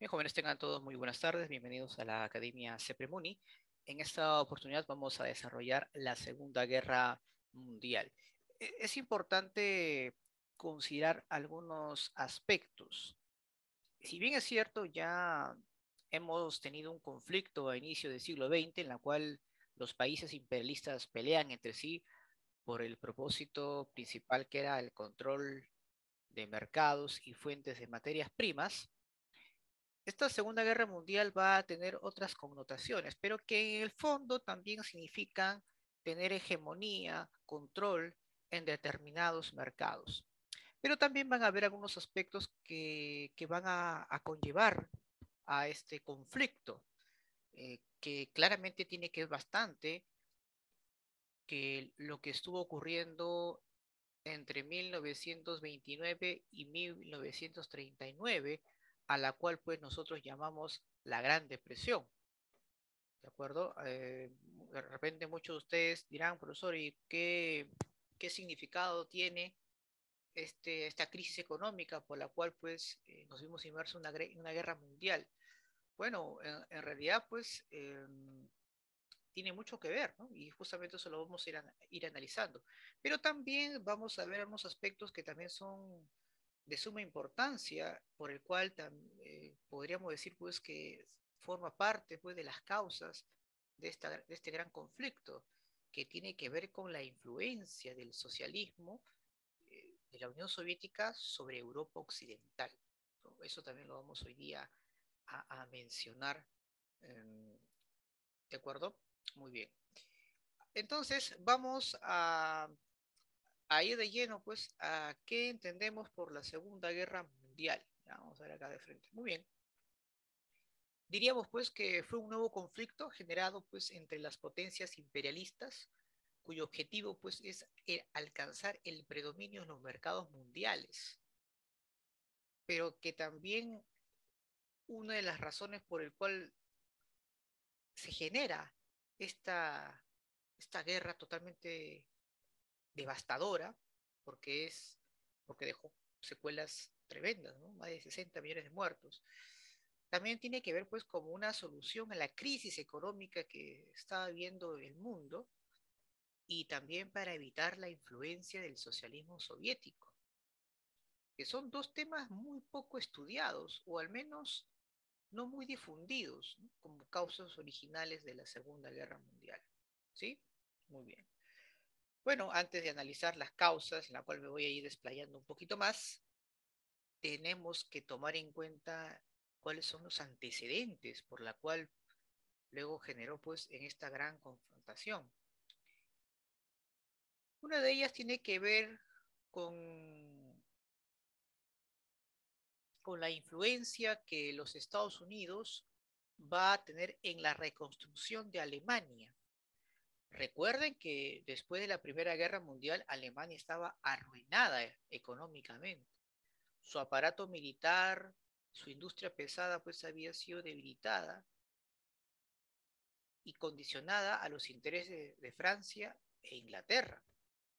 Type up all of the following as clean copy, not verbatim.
Bien, jóvenes, tengan todos muy buenas tardes. Bienvenidos a la Academia CEPREMUNI. En esta oportunidad vamos a desarrollar la Segunda Guerra Mundial. Es importante considerar algunos aspectos. Si bien es cierto, ya hemos tenido un conflicto a inicio del siglo XX en la cual los países imperialistas pelean entre sí por el propósito principal que era el control de mercados y fuentes de materias primas. Esta Segunda Guerra Mundial va a tener otras connotaciones, pero que en el fondo también significan tener hegemonía, control en determinados mercados. Pero también van a haber algunos aspectos que van a conllevar a este conflicto, que claramente tiene que ver bastante que lo que estuvo ocurriendo entre 1929 y 1939, a la cual pues nosotros llamamos la Gran Depresión, ¿de acuerdo? De repente muchos de ustedes dirán, profesor, ¿y qué significado tiene esta crisis económica por la cual pues nos vimos inmersos en una guerra mundial? Bueno, en realidad pues tiene mucho que ver, ¿no? Y justamente eso lo vamos a ir analizando. Pero también vamos a ver algunos aspectos que también son de suma importancia, por el cual podríamos decir pues que forma parte pues de las causas de este gran conflicto, que tiene que ver con la influencia del socialismo de la Unión Soviética sobre Europa Occidental, ¿no? Eso también lo vamos hoy día a mencionar, eh, ¿de acuerdo? Muy bien. Entonces, vamos a ir de lleno, pues, a qué entendemos por la Segunda Guerra Mundial. Ya, vamos a ver acá de frente. Muy bien. Diríamos, pues, que fue un nuevo conflicto generado, pues, entre las potencias imperialistas, cuyo objetivo, pues, es alcanzar el predominio en los mercados mundiales, pero que también una de las razones por el cual se genera esta, esta guerra totalmente devastadora, porque porque dejó secuelas tremendas, ¿no? Más de 60 millones de muertos. También tiene que ver pues como una solución a la crisis económica que estaba viviendo el mundo y también para evitar la influencia del socialismo soviético, que son dos temas muy poco estudiados o al menos no muy difundidos, ¿no? Como causas originales de la Segunda Guerra Mundial. ¿Sí? Muy bien. Bueno, antes de analizar las causas, en la cual me voy a ir desplayando un poquito más, tenemos que tomar en cuenta cuáles son los antecedentes por la cual luego generó pues en esta gran confrontación. Una de ellas tiene que ver con, con la influencia que los Estados Unidos va a tener en la reconstrucción de Alemania. Recuerden que después de la Primera Guerra Mundial, Alemania estaba arruinada económicamente. Su aparato militar, su industria pesada, pues había sido debilitada y condicionada a los intereses de Francia e Inglaterra.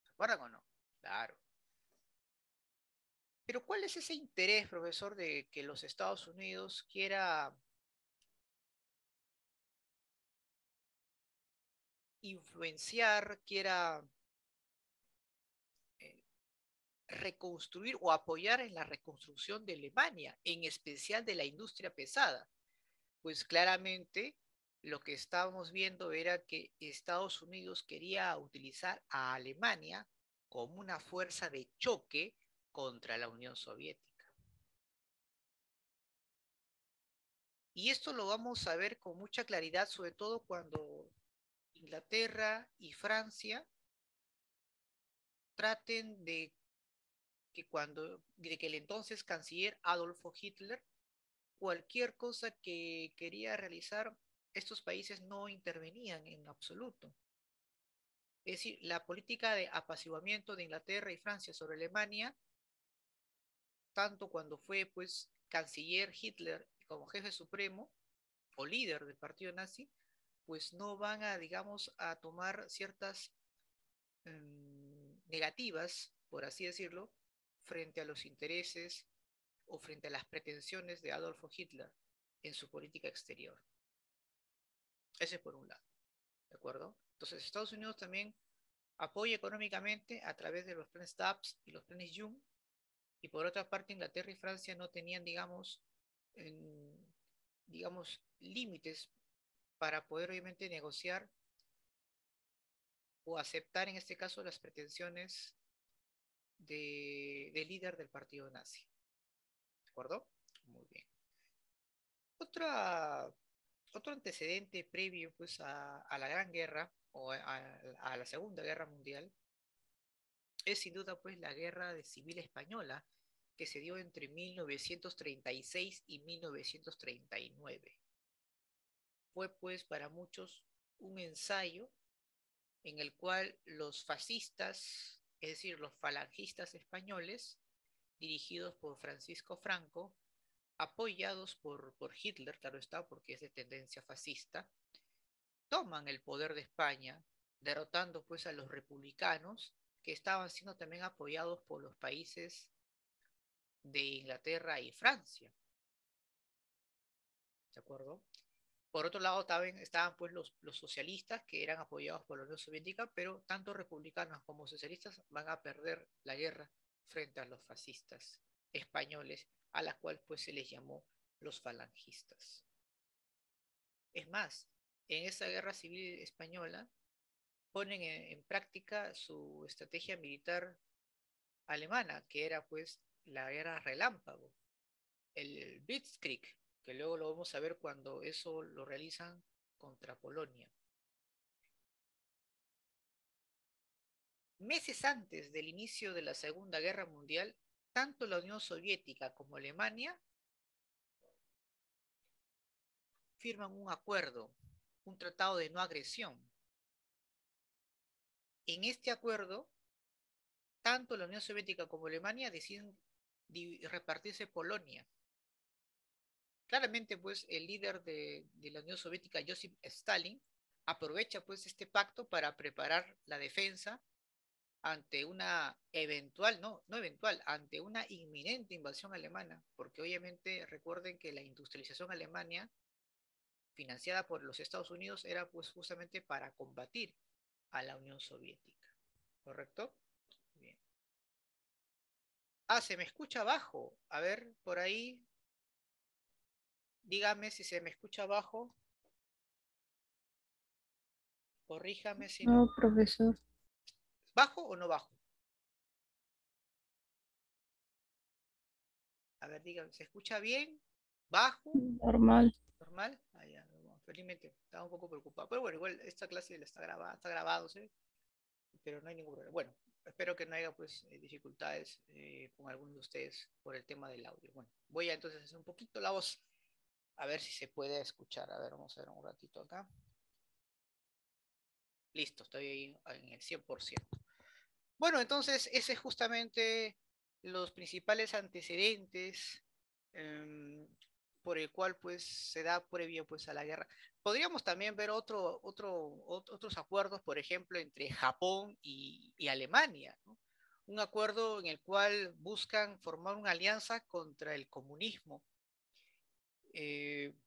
¿Se acuerdan o no? Claro. Pero ¿cuál es ese interés, profesor, de que los Estados Unidos quiera influenciar, quiera eh, reconstruir o apoyar en la reconstrucción de Alemania, en especial de la industria pesada? Pues claramente lo que estábamos viendo era que Estados Unidos quería utilizar a Alemania como una fuerza de choque contra la Unión Soviética. Y esto lo vamos a ver con mucha claridad, sobre todo cuando Inglaterra y Francia traten de que el entonces canciller Adolfo Hitler, cualquier cosa que quería realizar, estos países no intervenían en absoluto. Es decir, la política de apaciguamiento de Inglaterra y Francia sobre Alemania, tanto cuando fue pues canciller Hitler como jefe supremo o líder del partido nazi, pues no van a, digamos, a tomar ciertas negativas, por así decirlo, frente a los intereses o frente a las pretensiones de Adolfo Hitler. en su política exterior. Ese es por un lado, ¿de acuerdo? Entonces, Estados Unidos también apoya económicamente a través de los planes TAPS y los planes Young, y por otra parte, Inglaterra y Francia no tenían, digamos, límites para poder obviamente negociar o aceptar en este caso las pretensiones del líder del partido nazi. ¿De acuerdo? Muy bien. Otra, otro antecedente previo pues, a la Gran Guerra o a la Segunda Guerra Mundial es sin duda pues la Guerra Civil Española que se dio entre 1936 y 1939. Fue pues para muchos un ensayo en el cual los fascistas, es decir, los falangistas españoles, dirigidos por Francisco Franco, apoyados por Hitler, claro está, porque es de tendencia fascista, toman el poder de España, derrotando pues a los republicanos, que estaban siendo también apoyados por los países de Inglaterra y Francia, ¿de acuerdo? Por otro lado, también estaban pues los socialistas que eran apoyados por la Unión Soviética, pero tanto republicanos como socialistas van a perder la guerra frente a los fascistas españoles, a la cual pues se les llamó los falangistas. Es más, en esa guerra civil española ponen en práctica su estrategia militar alemana, que era pues la guerra relámpago, el Blitzkrieg, que luego lo vamos a ver cuando eso lo realizan contra Polonia. Meses antes del inicio de la Segunda Guerra Mundial, tanto la Unión Soviética como Alemania firman un acuerdo, un tratado de no agresión. En este acuerdo, tanto la Unión Soviética como Alemania deciden repartirse Polonia. Claramente, pues, el líder de la Unión Soviética, Joseph Stalin, aprovecha pues este pacto para preparar la defensa ante una eventual, no eventual, ante una inminente invasión alemana, porque obviamente recuerden que la industrialización alemana, financiada por los Estados Unidos, era pues justamente para combatir a la Unión Soviética, ¿correcto? Bien. Ah, se me escucha bajo. A ver, por ahí, dígame si se me escucha bajo, corríjame si no. No, profesor. ¿Bajo o no bajo? A ver, dígame, ¿se escucha bien? ¿Bajo? Normal. ¿Normal? Ah, ya, no, felizmente estaba un poco preocupado. Pero bueno, igual esta clase la está grabado, ¿sí? Pero no hay ningún problema. Bueno, espero que no haya pues dificultades con alguno de ustedes por el tema del audio. Bueno, voy a entonces hacer un poquito la voz, a ver si se puede escuchar. A ver, vamos a ver un ratito acá. Listo, estoy ahí en el 100%. Bueno, entonces ese es justamente los principales antecedentes eh, por el cual pues se da previo pues a la guerra. Podríamos también ver otros acuerdos, por ejemplo, entre Japón y Alemania, ¿no? Un acuerdo en el cual buscan formar una alianza contra el comunismo.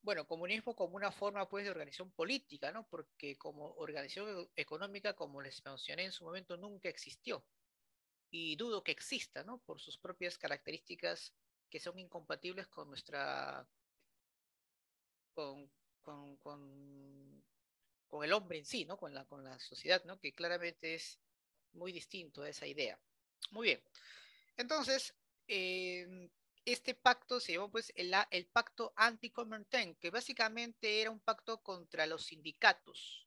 Bueno, comunismo como una forma pues de organización política, ¿no? Porque como organización económica, como les mencioné en su momento, nunca existió y dudo que exista, ¿no? Por sus propias características que son incompatibles con con, con, con, con el hombre en sí, ¿no? Con la sociedad, ¿no? Que claramente es muy distinto a esa idea. Muy bien. Entonces, este pacto se llamó pues el pacto anti-Comintern, que básicamente era un pacto contra los sindicatos,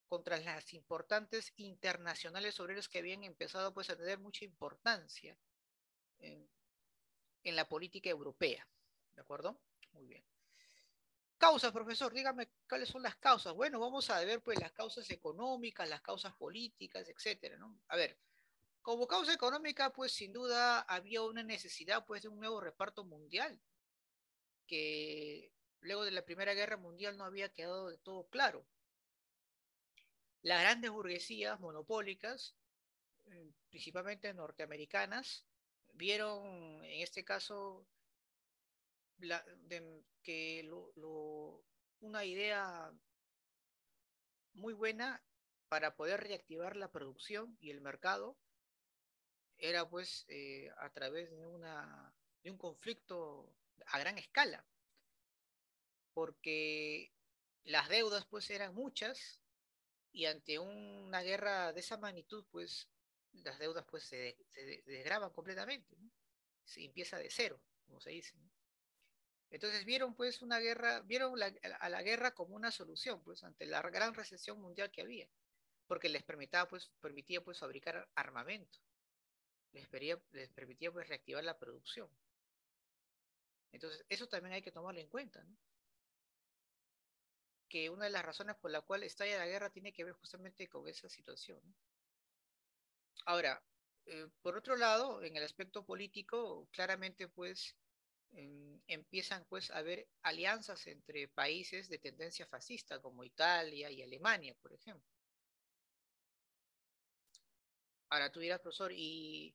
contra las importantes internacionales obreras que habían empezado pues a tener mucha importancia en, en la política europea. ¿De acuerdo? Muy bien. Causas, profesor, dígame cuáles son las causas. Bueno, vamos a ver pues las causas económicas, las causas políticas, etcétera, ¿no? A ver, como causa económica, pues sin duda había una necesidad pues de un nuevo reparto mundial, que luego de la Primera Guerra Mundial no había quedado de todo claro. Las grandes burguesías monopólicas, principalmente norteamericanas, vieron en este caso una idea muy buena para poder reactivar la producción y el mercado era pues a través de un conflicto a gran escala, porque las deudas pues eran muchas y ante una guerra de esa magnitud pues las deudas pues se desgravan completamente, ¿no? Se empieza de cero, como se dice, ¿no? Entonces vieron pues una guerra, vieron a la guerra como una solución pues ante la gran recesión mundial que había, porque permitía pues fabricar armamento, les permitía pues reactivar la producción. Entonces eso también hay que tomarlo en cuenta, ¿no? Que una de las razones por la cual estalla la guerra tiene que ver justamente con esa situación, ¿no? Ahora, por otro lado, en el aspecto político, claramente pues empiezan pues a haber alianzas entre países de tendencia fascista como Italia y Alemania, por ejemplo. Ahora tú dirás, profesor, ¿y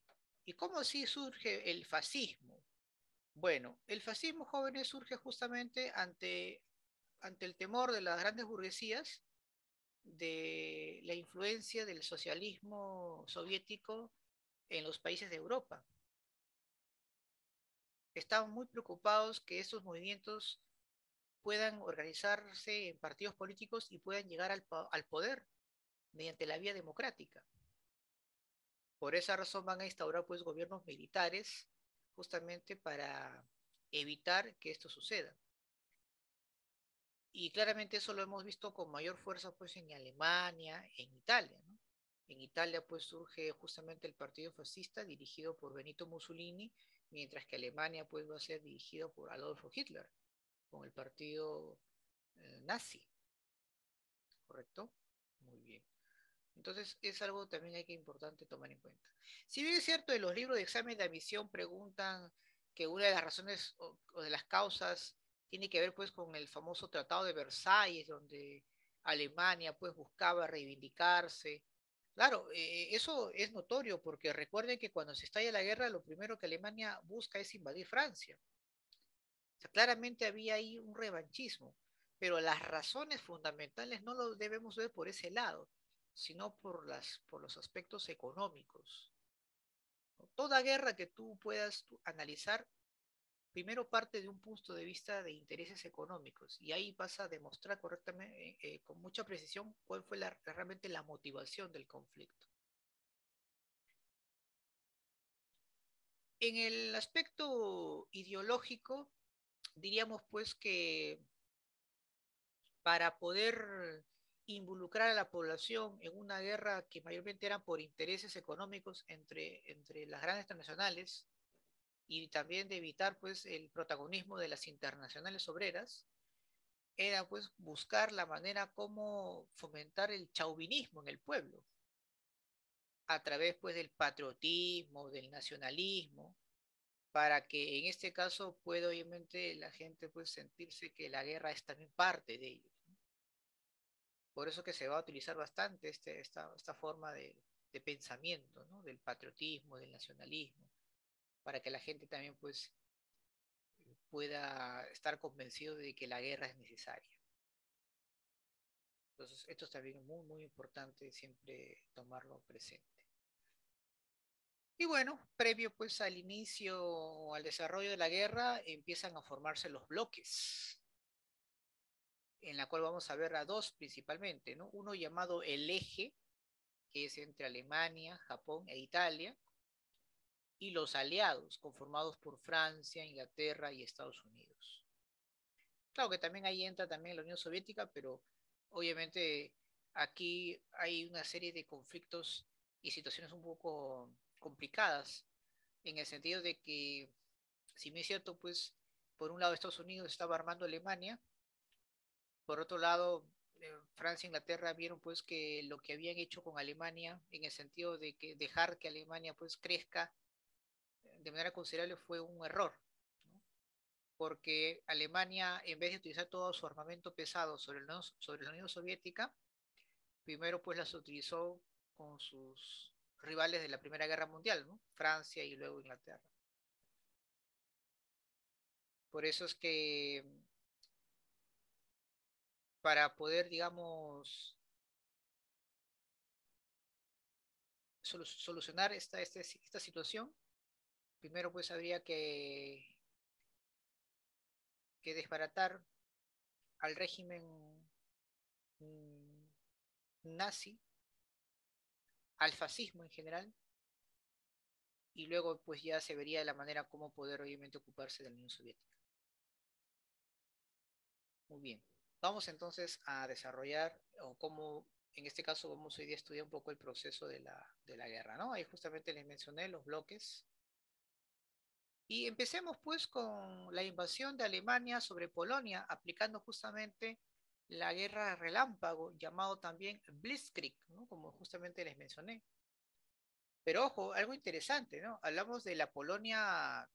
cómo así surge el fascismo? Bueno, el fascismo, jóvenes, surge justamente ante el temor de las grandes burguesías de la influencia del socialismo soviético en los países de Europa. Estaban muy preocupados que estos movimientos puedan organizarse en partidos políticos y puedan llegar al poder mediante la vía democrática. Por esa razón van a instaurar pues gobiernos militares justamente para evitar que esto suceda. Y claramente eso lo hemos visto con mayor fuerza pues en Alemania, en Italia, ¿no? En Italia pues surge justamente el partido fascista dirigido por Benito Mussolini, mientras que Alemania pues va a ser dirigido por Adolfo Hitler, con el partido nazi, ¿correcto? Muy bien. Entonces es algo también hay que importante tomar en cuenta. Si bien es cierto, en los libros de examen de admisión preguntan que una de las razones o de las causas tiene que ver pues con el famoso Tratado de Versalles, donde Alemania pues buscaba reivindicarse. Claro, eso es notorio porque recuerden que cuando se estalla la guerra, lo primero que Alemania busca es invadir Francia. O sea, claramente había ahí un revanchismo, pero las razones fundamentales no lo debemos ver por ese lado, sino por los aspectos económicos. ¿No? Toda guerra que tú puedas analizar, primero parte de un punto de vista de intereses económicos, y ahí vas a demostrar correctamente, con mucha precisión, cuál fue realmente la motivación del conflicto. En el aspecto ideológico, diríamos pues que para poder involucrar a la población en una guerra que mayormente eran por intereses económicos entre las grandes transnacionales y también de evitar pues el protagonismo de las internacionales obreras, era pues buscar la manera como fomentar el chauvinismo en el pueblo, a través pues del patriotismo, del nacionalismo, para que en este caso pueda obviamente la gente pues sentirse que la guerra es también parte de ellos. Por eso que se va a utilizar bastante esta forma de pensamiento, ¿no? Del patriotismo, del nacionalismo, para que la gente también pues pueda estar convencido de que la guerra es necesaria. Entonces, esto es también muy, muy importante siempre tomarlo presente. Y bueno, previo pues al inicio o al desarrollo de la guerra, empiezan a formarse los bloques, en la cual vamos a ver a dos principalmente, ¿no? Uno llamado el eje, que es entre Alemania, Japón e Italia, y los aliados, conformados por Francia, Inglaterra y Estados Unidos. Claro que también ahí entra también la Unión Soviética, pero obviamente aquí hay una serie de conflictos y situaciones un poco complicadas, en el sentido de que, si me es cierto, pues por un lado Estados Unidos estaba armando a Alemania, por otro lado Francia e Inglaterra vieron pues que lo que habían hecho con Alemania, en el sentido de que dejar que Alemania pues crezca de manera considerable fue un error, ¿no? Porque Alemania, en vez de utilizar todo su armamento pesado sobre la Unión Soviética, primero pues las utilizó con sus rivales de la Primera Guerra Mundial, ¿no? Francia y luego Inglaterra. Por eso es que para poder, digamos, solucionar esta situación, primero pues habría que desbaratar al régimen mm, nazi, al fascismo en general, y luego pues ya se vería de la manera como poder obviamente ocuparse de la Unión Soviética. Muy bien. Vamos entonces a desarrollar, o cómo, en este caso vamos hoy día a estudiar un poco el proceso de la guerra, ¿no? Ahí justamente les mencioné los bloques. Y empecemos pues con la invasión de Alemania sobre Polonia, aplicando justamente la guerra relámpago, llamado también Blitzkrieg, ¿no? Como justamente les mencioné. Pero ojo, algo interesante, ¿no? Hablamos de la Polonia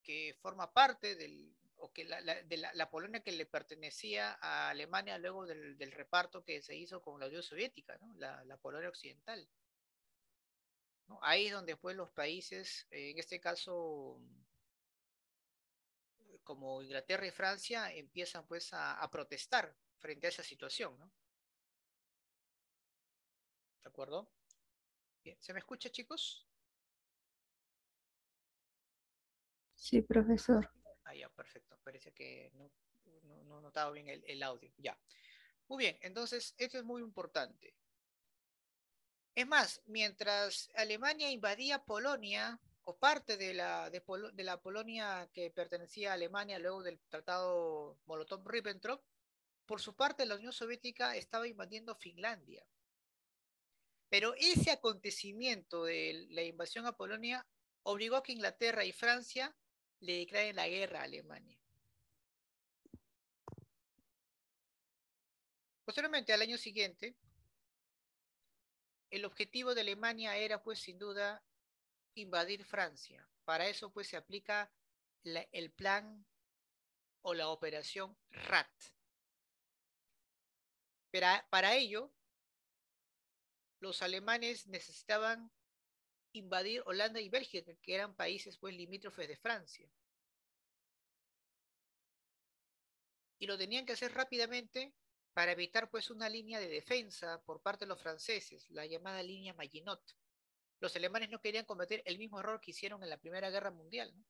que forma parte o que la Polonia que le pertenecía a Alemania luego del reparto que se hizo con la Unión Soviética, ¿no? La Polonia Occidental, ¿no? Ahí es donde pues los países, en este caso como Inglaterra y Francia, empiezan pues a protestar frente a esa situación, ¿no? ¿De acuerdo? Bien. ¿Se me escucha, chicos? Sí, profesor. Ah, ya, perfecto. Parece que no notaba bien el audio. Ya. Muy bien, entonces esto es muy importante. Es más, mientras Alemania invadía Polonia, o parte de la Polonia que pertenecía a Alemania luego del Tratado Molotov-Ribbentrop, por su parte la Unión Soviética estaba invadiendo Finlandia. Pero ese acontecimiento de la invasión a Polonia obligó a que Inglaterra y Francia le declaren la guerra a Alemania. Posteriormente, al año siguiente, el objetivo de Alemania era, pues, sin duda, invadir Francia. Para eso, pues, se aplica el plan o la operación RAT. Pero para ello, los alemanes necesitaban invadir Holanda y Bélgica, que eran países, pues, limítrofes de Francia. Y lo tenían que hacer rápidamente para evitar pues una línea de defensa por parte de los franceses, la llamada línea Maginot. Los alemanes no querían cometer el mismo error que hicieron en la Primera Guerra Mundial, ¿no?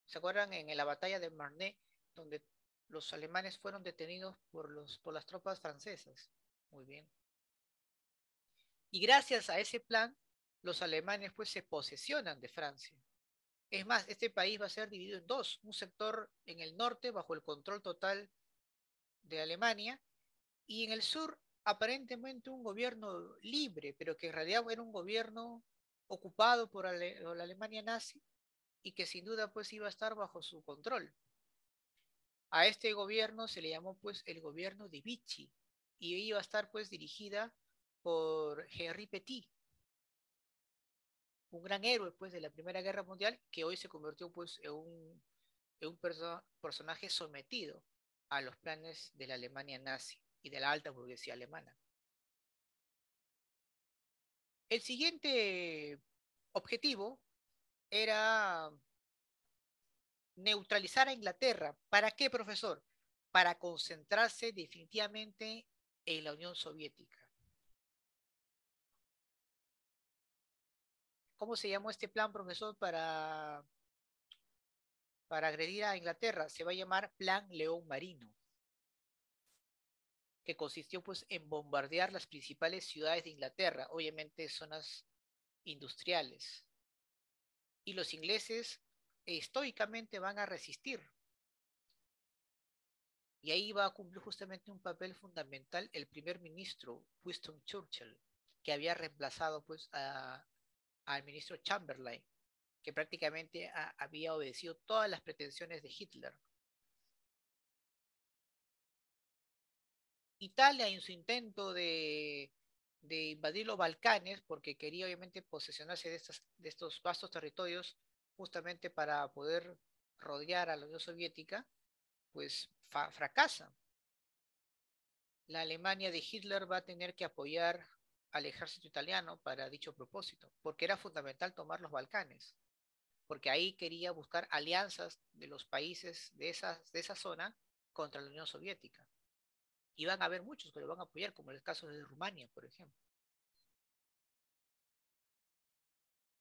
¿Se acuerdan en la batalla de Marne, donde los alemanes fueron detenidos por las tropas francesas? Muy bien. Y gracias a ese plan, los alemanes pues se posesionan de Francia. Es más, este país va a ser dividido en dos, un sector en el norte bajo el control total de Alemania y en el sur aparentemente un gobierno libre, pero que en realidad era un gobierno ocupado por la Alemania nazi y que sin duda pues iba a estar bajo su control. A este gobierno se le llamó pues el gobierno de Vichy y iba a estar pues dirigida por Henri Petit, un gran héroe pues de la Primera Guerra Mundial que hoy se convirtió pues en un personaje sometido a los planes de la Alemania nazi y de la alta burguesía alemana. El siguiente objetivo era neutralizar a Inglaterra. ¿Para qué, profesor? Para concentrarse definitivamente en la Unión Soviética. ¿Cómo se llamó este plan, profesor, para agredir a Inglaterra? Se va a llamar Plan León Marino, que consistió pues en bombardear las principales ciudades de Inglaterra, obviamente zonas industriales. Y los ingleses estoicamente van a resistir. Y ahí va a cumplir justamente un papel fundamental el primer ministro Winston Churchill, que había reemplazado pues al ministro Chamberlain, que prácticamente había obedecido todas las pretensiones de Hitler. Italia en su intento de invadir los Balcanes, porque quería obviamente posesionarse de estos vastos territorios justamente para poder rodear a la Unión Soviética, pues fracasa. La Alemania de Hitler va a tener que apoyar al ejército italiano para dicho propósito, porque era fundamental tomar los Balcanes. porque ahí quería buscar alianzas de los países de esa zona contra la Unión Soviética. Y van a haber muchos que lo van a apoyar, como el caso de Rumania, por ejemplo.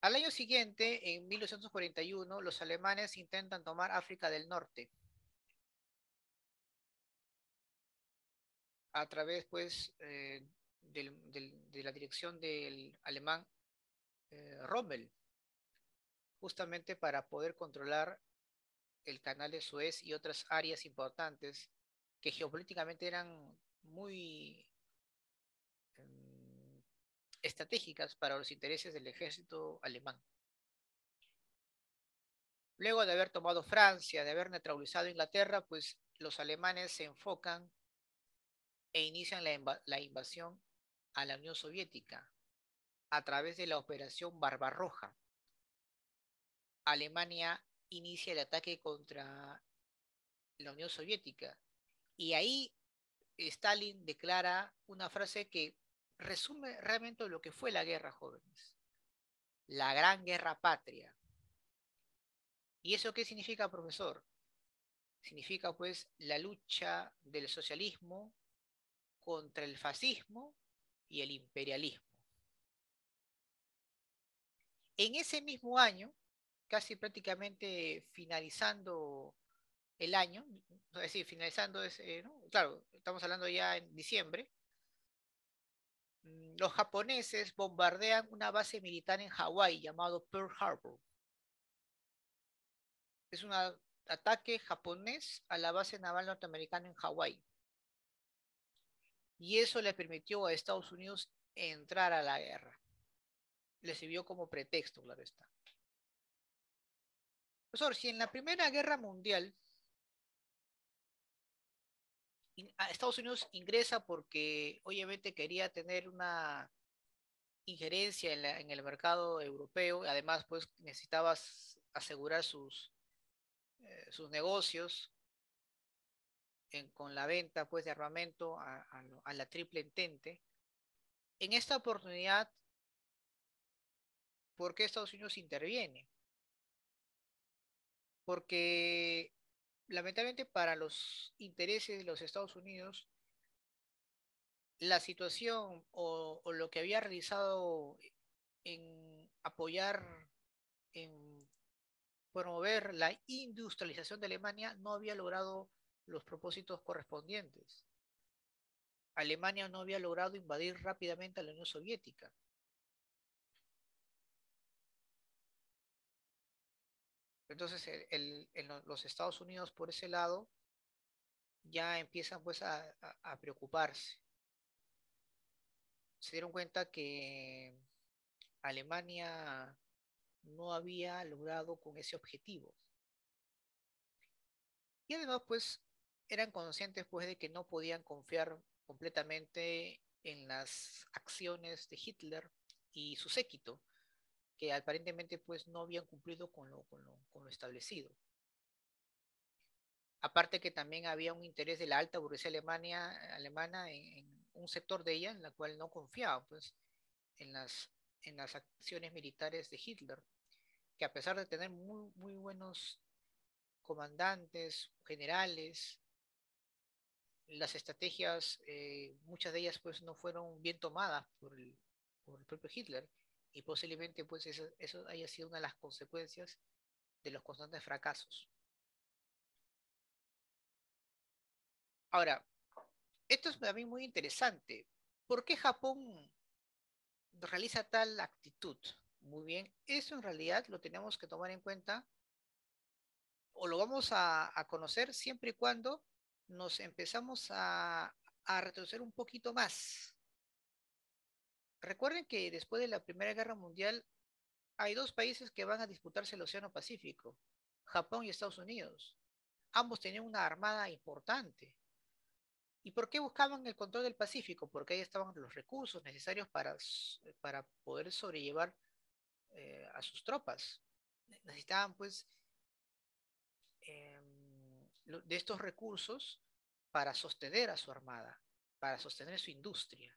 Al año siguiente, en 1941, los alemanes intentan tomar África del Norte a través, pues, de la dirección del alemán Rommel, justamente para poder controlar el canal de Suez y otras áreas importantes que geopolíticamente eran muy em, estratégicas para los intereses del ejército alemán. Luego de haber tomado Francia, de haber neutralizado Inglaterra, pues los alemanes se enfocan e inician la invasión a la Unión Soviética a través de la Operación Barbarroja. Alemania inicia el ataque contra la Unión Soviética y ahí Stalin declara una frase que resume realmente lo que fue la guerra, jóvenes. La gran guerra patria. ¿Y eso qué significa, profesor? Significa pues la lucha del socialismo contra el fascismo y el imperialismo. En ese mismo año, casi prácticamente finalizando el año, es decir, finalizando ese, ¿no? Claro, estamos hablando ya en diciembre, los japoneses bombardean una base militar en Hawái llamado Pearl Harbor. Es un ataque japonés a la base naval norteamericana en Hawái. Y eso le permitió a Estados Unidos entrar a la guerra. Le sirvió como pretexto, claro está. Profesor, si en la Primera Guerra Mundial Estados Unidos ingresa porque obviamente quería tener una injerencia en el mercado europeo, además pues necesitaba asegurar sus negocios con la venta pues de armamento a la Triple Entente. En esta oportunidad, ¿por qué Estados Unidos interviene? Porque lamentablemente para los intereses de los Estados Unidos, la situación o lo que había realizado en apoyar, en promover la industrialización de Alemania no había logrado los propósitos correspondientes. Alemania no había logrado invadir rápidamente a la Unión Soviética. Entonces los Estados Unidos por ese lado ya empiezan pues a preocuparse. Se dieron cuenta que Alemania no había logrado con ese objetivo. Y además, pues, eran conscientes, pues, de que no podían confiar completamente en las acciones de Hitler y su séquito, que aparentemente, pues, no habían cumplido con lo establecido. Aparte que también había un interés de la alta burguesía alemana en un sector de ella en la cual no confiaba, pues, en en las acciones militares de Hitler, que a pesar de tener muy buenos comandantes, generales, las estrategias, muchas de ellas pues no fueron bien tomadas por el propio Hitler y posiblemente pues eso haya sido una de las consecuencias de los constantes fracasos. Ahora, esto es para mí muy interesante. ¿Por qué Japón realiza tal actitud? Muy bien, eso en realidad lo tenemos que tomar en cuenta o lo vamos a conocer siempre y cuando nos empezamos a retroceder un poquito más. Recuerden que después de la Primera Guerra Mundial hay dos países que van a disputarse el Océano Pacífico, Japón y Estados Unidos. Ambos tenían una armada importante. ¿Y por qué buscaban el control del Pacífico? Porque ahí estaban los recursos necesarios para poder sobrellevar a sus tropas. Necesitaban, pues, de estos recursos para sostener a su armada, para sostener su industria.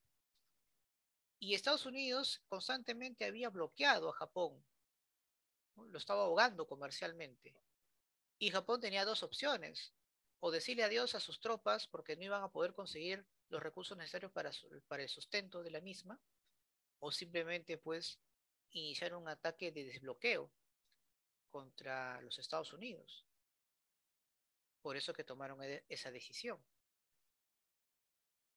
Y Estados Unidos constantemente había bloqueado a Japón ¿no? Lo estaba ahogando comercialmente. Y Japón tenía dos opciones, o decirle adiós a sus tropas porque no iban a poder conseguir los recursos necesarios para el sustento de la misma, o simplemente pues iniciar un ataque de desbloqueo contra los Estados Unidos. Por eso que tomaron esa decisión.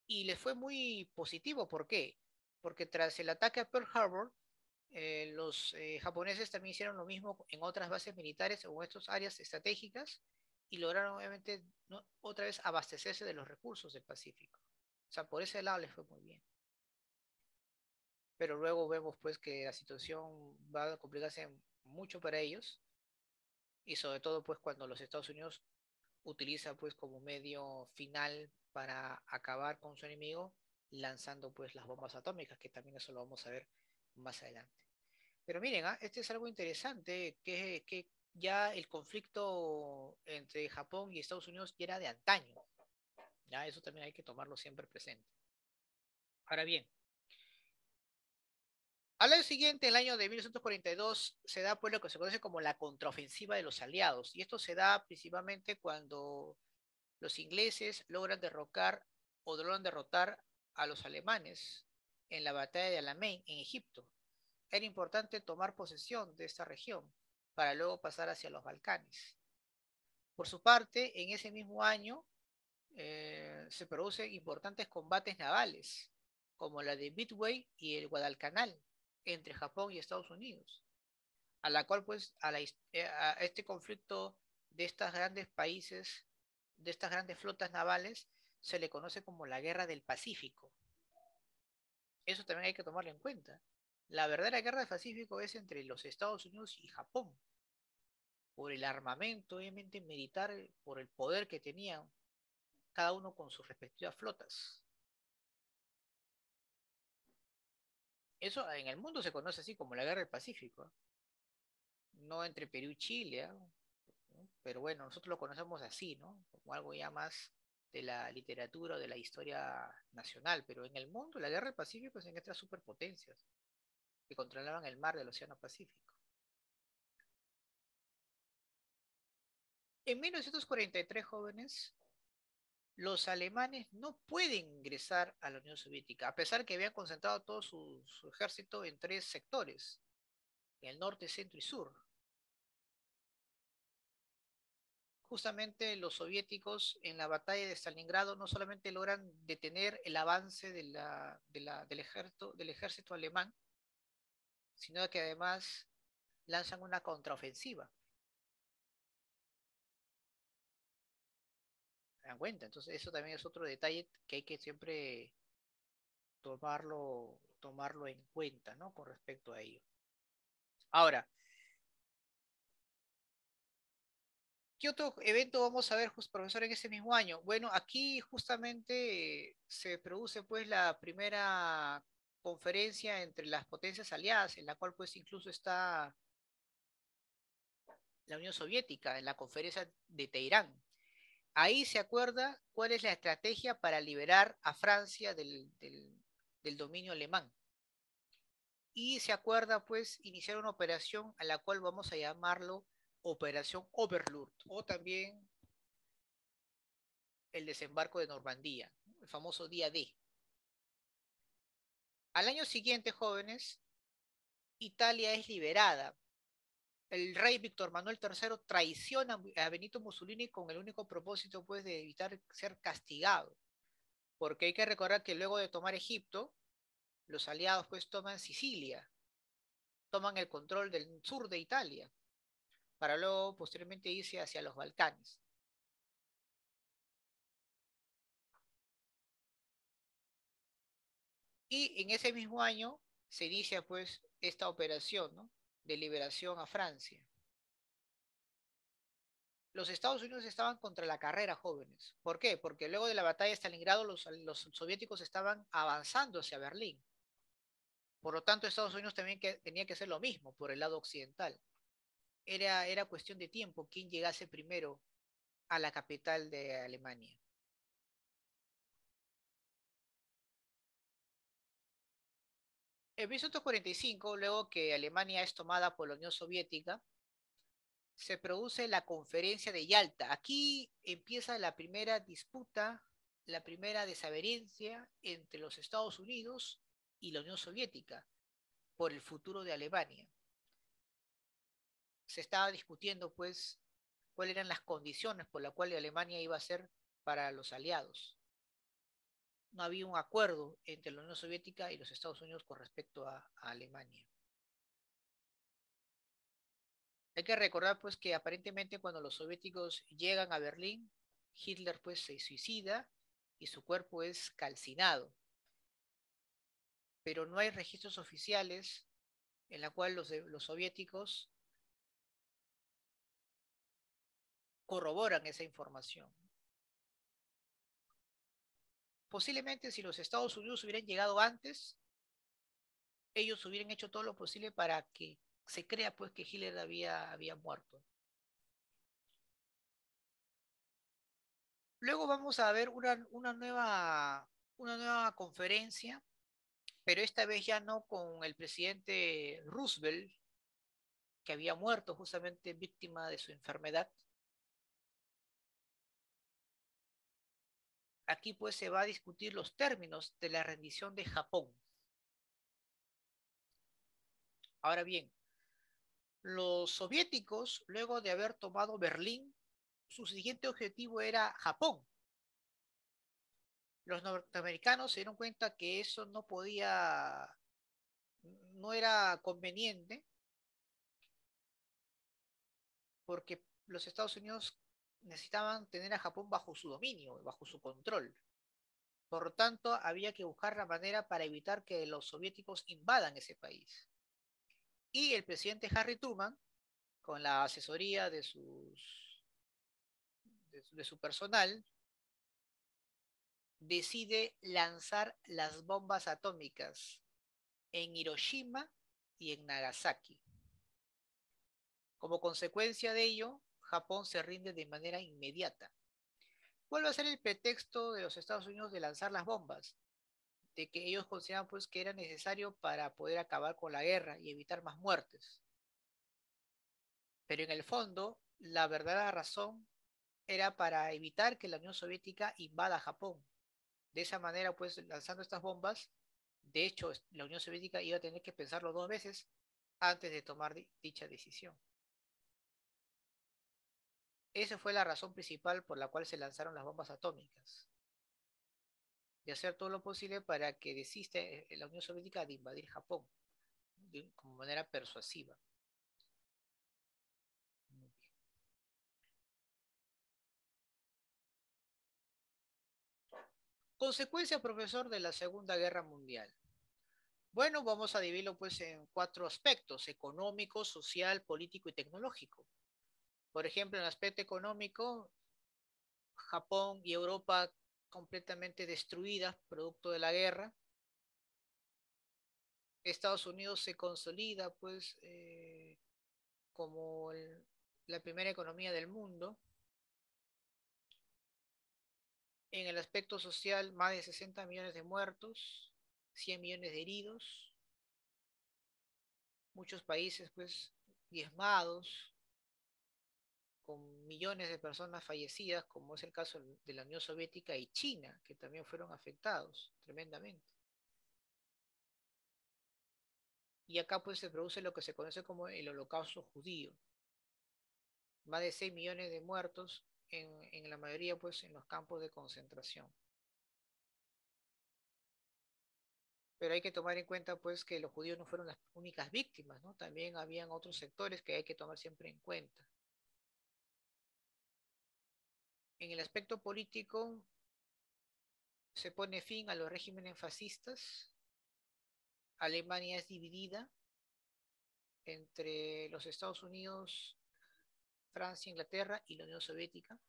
Y les fue muy positivo, ¿por qué? Porque tras el ataque a Pearl Harbor, los japoneses también hicieron lo mismo en otras bases militares o en estas áreas estratégicas y lograron obviamente, ¿no?, otra vez abastecerse de los recursos del Pacífico. O sea, por ese lado les fue muy bien. Pero luego vemos pues que la situación va a complicarse mucho para ellos y sobre todo pues cuando los Estados Unidos utiliza pues como medio final para acabar con su enemigo lanzando pues las bombas atómicas, que también eso lo vamos a ver más adelante. Pero miren, este es algo interesante, que ya el conflicto entre Japón y Estados Unidos ya era de antaño. Ya eso también hay que tomarlo siempre presente. Ahora bien, al año siguiente, el año de 1942, se da pues lo que se conoce como la contraofensiva de los aliados. Y esto se da principalmente cuando los ingleses logran derrocar o logran derrotar a los alemanes en la batalla de Alamein en Egipto. Era importante tomar posesión de esta región para luego pasar hacia los Balcanes. Por su parte, en ese mismo año se producen importantes combates navales, como la de Midway y el Guadalcanal, entre Japón y Estados Unidos, a la cual pues a este conflicto de estos grandes países, de estas grandes flotas navales, se le conoce como la Guerra del Pacífico. Eso también hay que tomarlo en cuenta. La verdadera guerra del Pacífico es entre los Estados Unidos y Japón, por el armamento, obviamente militar, por el poder que tenían cada uno con sus respectivas flotas. Eso en el mundo se conoce así como la Guerra del Pacífico, ¿eh? No entre Perú y Chile, ¿eh? ¿No? Pero bueno, nosotros lo conocemos así, ¿no? Como algo ya más de la literatura o de la historia nacional, pero en el mundo la Guerra del Pacífico es en estas superpotencias que controlaban el mar del Océano Pacífico. En 1943, jóvenes, los alemanes no pueden ingresar a la Unión Soviética, a pesar que habían concentrado todo su ejército en tres sectores, en el norte, centro y sur. Justamente los soviéticos en la batalla de Stalingrado no solamente logran detener el avance del ejército alemán, sino que además lanzan una contraofensiva. ¿Se dan cuenta? Entonces eso también es otro detalle que hay que siempre tomarlo en cuenta, ¿no? Con respecto a ello. Ahora, ¿qué otro evento vamos a ver, profesor, en ese mismo año? Bueno, aquí justamente se produce pues la primera conferencia entre las potencias aliadas, en la cual pues incluso está la Unión Soviética, en la conferencia de Teherán. Ahí se acuerda cuál es la estrategia para liberar a Francia del dominio alemán. Y se acuerda pues iniciar una operación a la cual vamos a llamarlo Operación Overlord, o también el desembarco de Normandía, el famoso día D. Al año siguiente, jóvenes, Italia es liberada. El rey Víctor Manuel III traiciona a Benito Mussolini con el único propósito pues de evitar ser castigado, porque hay que recordar que luego de tomar Egipto, los aliados pues toman Sicilia, toman el control del sur de Italia, para luego posteriormente irse hacia los Balcanes. Y en ese mismo año se inicia pues esta operación, ¿no?, de liberación a Francia. Los Estados Unidos estaban contra la carrera, jóvenes. ¿Por qué? Porque luego de la batalla de Stalingrado los soviéticos estaban avanzando hacia Berlín. Por lo tanto, Estados Unidos también tenía que hacer lo mismo por el lado occidental. Era cuestión de tiempo quién llegase primero a la capital de Alemania. En 1945, luego que Alemania es tomada por la Unión Soviética, se produce la Conferencia de Yalta. Aquí empieza la primera disputa, la primera desavenencia entre los Estados Unidos y la Unión Soviética por el futuro de Alemania. Se estaba discutiendo, pues, cuáles eran las condiciones por las cuales Alemania iba a ser para los aliados. No había un acuerdo entre la Unión Soviética y los Estados Unidos con respecto a Alemania. Hay que recordar, pues, que aparentemente cuando los soviéticos llegan a Berlín, Hitler, pues, se suicida y su cuerpo es calcinado. Pero no hay registros oficiales en la cual los soviéticos corroboran esa información. Posiblemente si los Estados Unidos hubieran llegado antes, ellos hubieran hecho todo lo posible para que se crea, pues, que Hitler había muerto. Luego vamos a ver una nueva conferencia, pero esta vez ya no con el presidente Roosevelt, que había muerto justamente víctima de su enfermedad. Aquí pues se va a discutir los términos de la rendición de Japón. Ahora bien, los soviéticos, luego de haber tomado Berlín, su siguiente objetivo era Japón. Los norteamericanos se dieron cuenta que eso no era conveniente, porque los Estados Unidos necesitaban tener a Japón bajo su dominio, bajo su control. Por lo tanto, había que buscar la manera para evitar que los soviéticos invadan ese país. Y el presidente Harry Truman, con la asesoría de su personal, decide lanzar las bombas atómicas en Hiroshima y en Nagasaki. Como consecuencia de ello, Japón se rinde de manera inmediata. ¿Cuál va a ser el pretexto de los Estados Unidos de lanzar las bombas? De que ellos consideraban, pues, que era necesario para poder acabar con la guerra y evitar más muertes. Pero en el fondo, la verdadera razón era para evitar que la Unión Soviética invada Japón. De esa manera, pues, lanzando estas bombas, de hecho, la Unión Soviética iba a tener que pensarlo dos veces antes de tomar dicha decisión. Esa fue la razón principal por la cual se lanzaron las bombas atómicas, de hacer todo lo posible para que desista la Unión Soviética de invadir Japón como manera persuasiva. Consecuencia, profesor, de la Segunda Guerra Mundial. Bueno, vamos a dividirlo pues en cuatro aspectos: económico, social, político y tecnológico. Por ejemplo, en el aspecto económico, Japón y Europa completamente destruidas producto de la guerra. Estados Unidos se consolida pues como la primera economía del mundo. En el aspecto social, más de 60 millones de muertos, 100 millones de heridos, muchos países pues diezmados, con millones de personas fallecidas, como es el caso de la Unión Soviética y China, que también fueron afectados tremendamente. Y acá pues se produce lo que se conoce como el Holocausto judío. Más de 6 millones de muertos, en la mayoría pues en los campos de concentración. Pero hay que tomar en cuenta pues que los judíos no fueron las únicas víctimas, ¿no? También habían otros sectores que hay que tomar siempre en cuenta. En el aspecto político se pone fin a los regímenes fascistas. Alemania es dividida entre los Estados Unidos, Francia, Inglaterra y la Unión Soviética.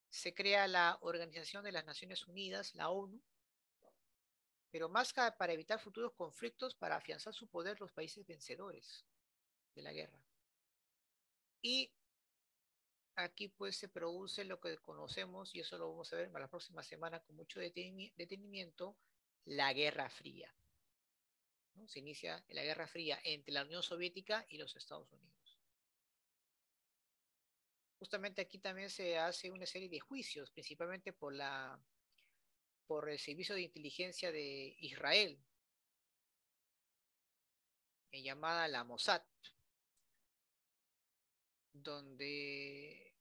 Se crea la Organización de las Naciones Unidas, la ONU, pero más que para evitar futuros conflictos, para afianzar su poder los países vencedores de la guerra. Y aquí pues se produce lo que conocemos, y eso lo vamos a ver la próxima semana con mucho detenimiento, la Guerra Fría. ¿no? Se inicia la Guerra Fría entre la Unión Soviética y los Estados Unidos. Justamente aquí también se hace una serie de juicios, principalmente por el Servicio de Inteligencia de Israel, llamada la Mossad, donde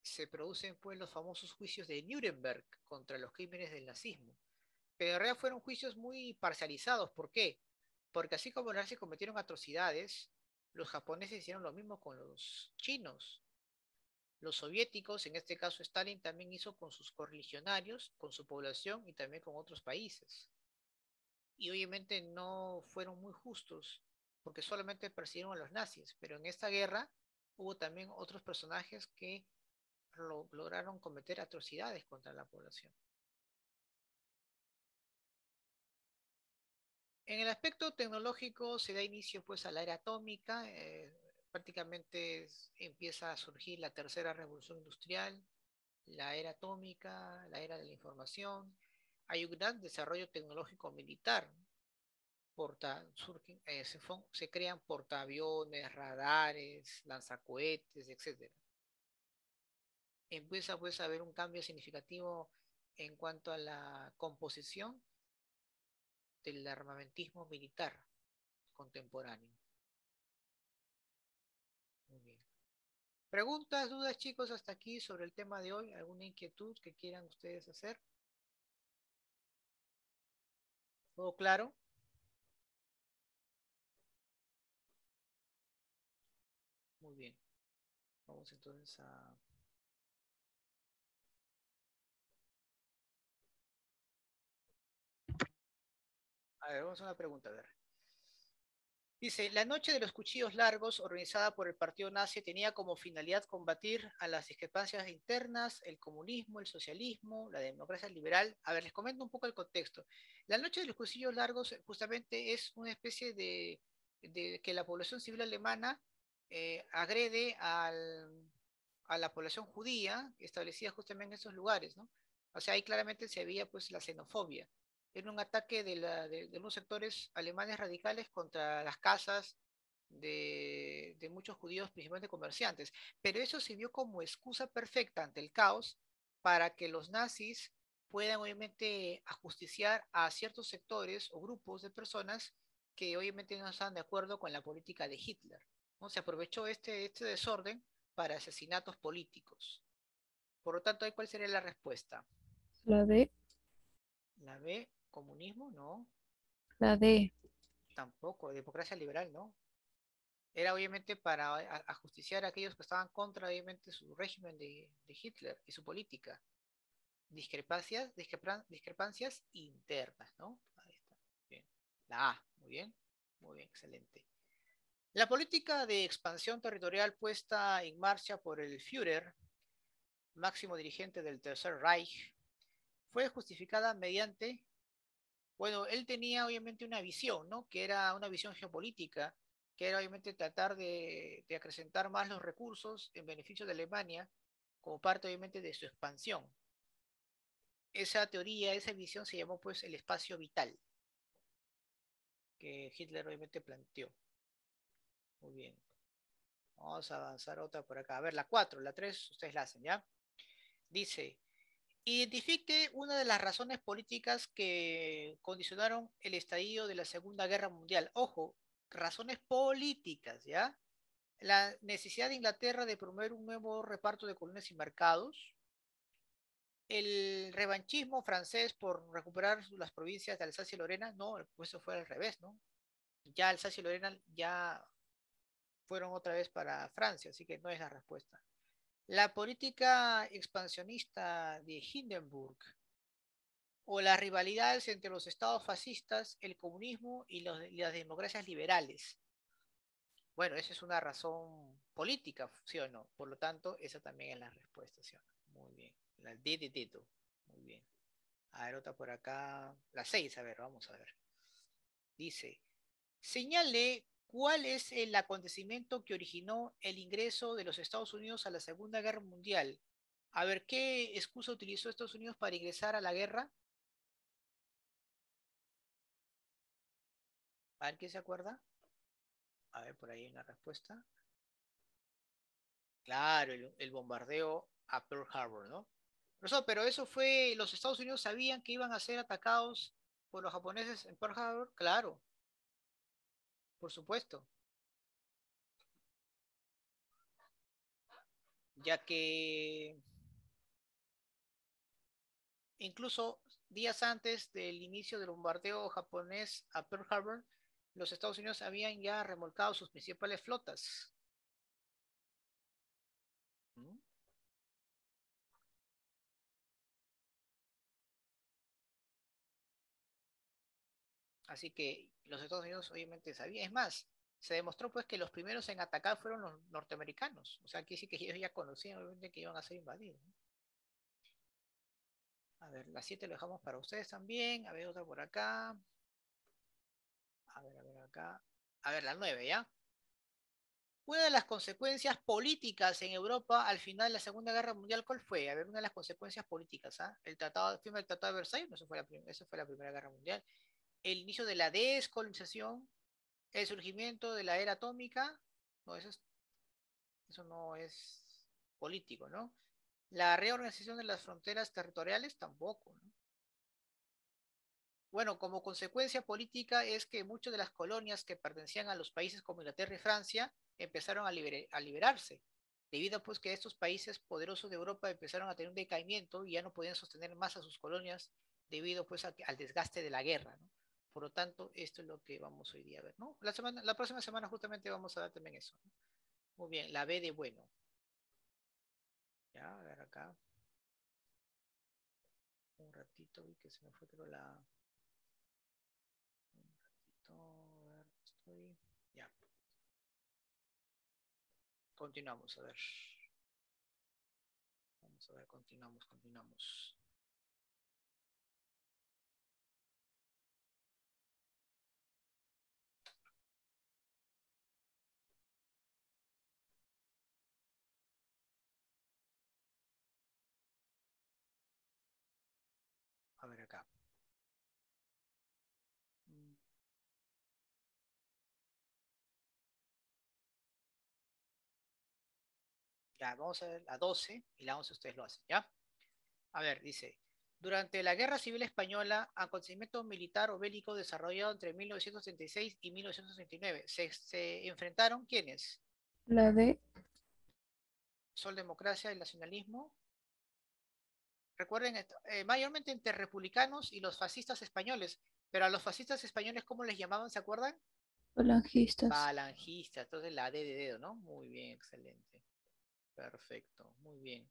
se producen pues los famosos juicios de Nuremberg contra los crímenes del nazismo. Pero en realidad fueron juicios muy parcializados. ¿Por qué? Porque así como los nazis cometieron atrocidades, los japoneses hicieron lo mismo con los chinos. Los soviéticos, en este caso Stalin, también hizo con sus correligionarios, con su población y también con otros países. Y obviamente no fueron muy justos, porque solamente persiguieron a los nazis, pero en esta guerra hubo también otros personajes que lograron cometer atrocidades contra la población. En el aspecto tecnológico se da inicio pues a la era atómica, prácticamente empieza a surgir la tercera revolución industrial, la era atómica, la era de la información. Hay un gran desarrollo tecnológico militar, se crean portaaviones, radares, lanzacohetes, etcétera. Empieza pues a haber un cambio significativo en cuanto a la composición del armamentismo militar contemporáneo. Muy bien. ¿Preguntas, dudas, chicos, hasta aquí sobre el tema de hoy? ¿Alguna inquietud que quieran ustedes hacer? ¿Todo claro? Muy bien. Vamos entonces a ver, vamos a una pregunta, a ver. Dice, la Noche de los Cuchillos Largos, organizada por el partido nazi, tenía como finalidad combatir a las discrepancias internas, el comunismo, el socialismo, la democracia liberal. A ver, les comento un poco el contexto. La Noche de los Cuchillos Largos justamente es una especie de que la población civil alemana agrede a la población judía establecida justamente en esos lugares, ¿no? O sea, ahí claramente se veía pues la xenofobia. Era un ataque de unos sectores alemanes radicales contra las casas de muchos judíos, principalmente comerciantes. Pero eso sirvió como excusa perfecta ante el caos para que los nazis puedan obviamente ajusticiar a ciertos sectores o grupos de personas que obviamente no estaban de acuerdo con la política de Hitler, ¿no? Se aprovechó este desorden para asesinatos políticos. Por lo tanto, ¿cuál sería la respuesta? La D, ¿La B? ¿Comunismo? No. la D. Tampoco, democracia liberal, ¿no? Era obviamente para ajusticiar a aquellos que estaban contra, obviamente, su régimen de Hitler y su política. Discrepancias internas, ¿no? Ahí está. Bien. La A, muy bien, excelente. La política de expansión territorial puesta en marcha por el Führer, máximo dirigente del Tercer Reich, fue justificada mediante, bueno, él tenía obviamente una visión, ¿no? Que era una visión geopolítica, que era obviamente tratar de acrecentar más los recursos en beneficio de Alemania, como parte obviamente de su expansión. Esa teoría, esa visión se llamó pues el espacio vital, que Hitler obviamente planteó. Muy bien. Vamos a avanzar otra por acá. A ver, la 4, la 3, ustedes la hacen, ¿ya? Dice, identifique una de las razones políticas que condicionaron el estallido de la Segunda Guerra Mundial. Ojo, razones políticas, ¿ya? La necesidad de Inglaterra de promover un nuevo reparto de colonias y mercados, el revanchismo francés por recuperar las provincias de Alsacia y Lorena, no, pues eso fue al revés, ¿no? Ya Alsacia y Lorena ya fueron otra vez para Francia, así que no es la respuesta. La política expansionista de Hindenburg o las rivalidades entre los estados fascistas, el comunismo y las democracias liberales. Bueno, esa es una razón política, ¿sí o no? Por lo tanto, esa también es la respuesta, ¿sí o no? Muy bien. La D de Tito. Muy bien. A ver, otra por acá. La 6, a ver, vamos a ver. Dice, señale cuál es el acontecimiento que originó el ingreso de los Estados Unidos a la Segunda Guerra Mundial. A ver, ¿qué excusa utilizó Estados Unidos para ingresar a la guerra? A ver, ¿quién se acuerda? A ver, por ahí hay una respuesta. Claro, el bombardeo a Pearl Harbor, ¿no? Profesor, pero eso fue, los Estados Unidos sabían que iban a ser atacados por los japoneses en Pearl Harbor, claro, por supuesto, ya que incluso días antes del inicio del bombardeo japonés a Pearl Harbor, los Estados Unidos habían ya remolcado sus principales flotas. ¿Mm? Así que los Estados Unidos obviamente sabían. Es más, se demostró pues que los primeros en atacar fueron los norteamericanos. O sea, que sí que ellos ya conocían obviamente que iban a ser invadidos, ¿no? A ver, las 7 lo dejamos para ustedes también. A ver, otra por acá. A ver acá. A ver, la 9, ¿ya? Una de las consecuencias políticas en Europa al final de la Segunda Guerra Mundial, ¿cuál fue? A ver, una de las consecuencias políticas, ¿ah? El tratado, firma del Tratado de Versalles, no, eso fue la Primera Guerra Mundial. El inicio de la descolonización, el surgimiento de la era atómica, no, eso no es político, ¿no? La reorganización de las fronteras territoriales tampoco, ¿no? Bueno, como consecuencia política es que muchas de las colonias que pertenecían a los países como Inglaterra y Francia empezaron a liberarse, debido pues que estos países poderosos de Europa empezaron a tener un decaimiento y ya no podían sostener más a sus colonias debido pues al desgaste de la guerra, ¿no? Por lo tanto, esto es lo que vamos hoy día a ver, ¿no? La próxima semana justamente vamos a ver también eso, ¿no? Muy bien, la B de bueno. Ya, a ver acá. Un ratito, vi que se me fue creo la... Un ratito, a ver, estoy... Ya, continuamos, a ver. Vamos a ver, continuamos. A ver acá. Mm, Ya, vamos a ver la 12 y la 11 ustedes lo hacen, ¿ya? A ver, dice, durante la Guerra Civil Española, acontecimiento militar o bélico desarrollado entre 1936 y 1939, se enfrentaron ¿quiénes? La D. Sol Democracia y Nacionalismo. Recuerden, mayormente entre republicanos y los fascistas españoles, pero a los fascistas españoles, ¿cómo les llamaban? ¿Se acuerdan? Falangistas. Falangistas, entonces la D de dedo, ¿no? Muy bien, excelente. Perfecto, muy bien.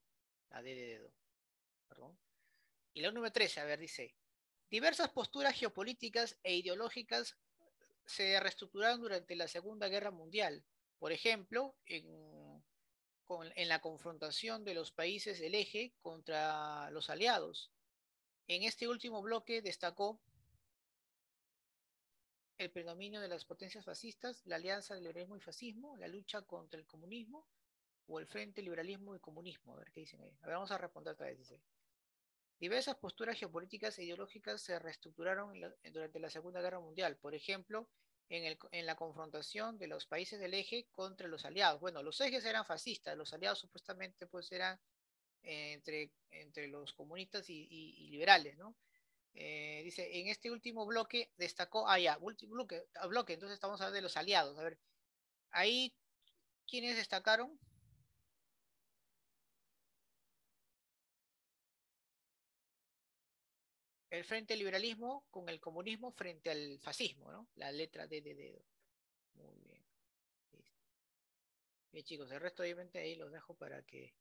La D de dedo, perdón. Y la número 13, a ver, dice, diversas posturas geopolíticas e ideológicas se reestructuraron durante la Segunda Guerra Mundial. Por ejemplo, en la confrontación de los países del eje contra los aliados. En este último bloque destacó el predominio de las potencias fascistas, la alianza del liberalismo y fascismo, la lucha contra el comunismo o el frente liberalismo y comunismo. A ver qué dicen ahí. A ver, vamos a responder otra vez. Dice. Diversas posturas geopolíticas e ideológicas se reestructuraron durante la Segunda Guerra Mundial. Por ejemplo, en la confrontación de los países del eje contra los aliados. Bueno, los ejes eran fascistas, los aliados supuestamente pues eran entre los comunistas y liberales, ¿no? Dice, en este último bloque destacó, ya, último bloque, entonces estamos hablando de los aliados. A ver, ahí, ¿quiénes destacaron? El frente al liberalismo con el comunismo frente al fascismo, ¿no? La letra D de dedo. Muy bien. Listo. Bien, chicos, el resto obviamente ahí los dejo para que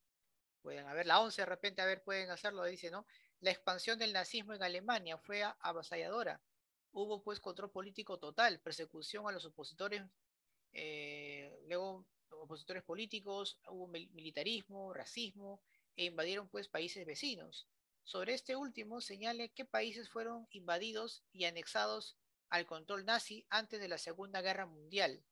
puedan, a ver, la 11 de repente, a ver, pueden hacerlo, dice, ¿no? La expansión del nazismo en Alemania fue avasalladora. Hubo pues control político total, persecución a los opositores, luego opositores políticos, hubo militarismo, racismo, e invadieron pues países vecinos. Sobre este último, señale qué países fueron invadidos y anexados al control nazi antes de la Segunda Guerra Mundial.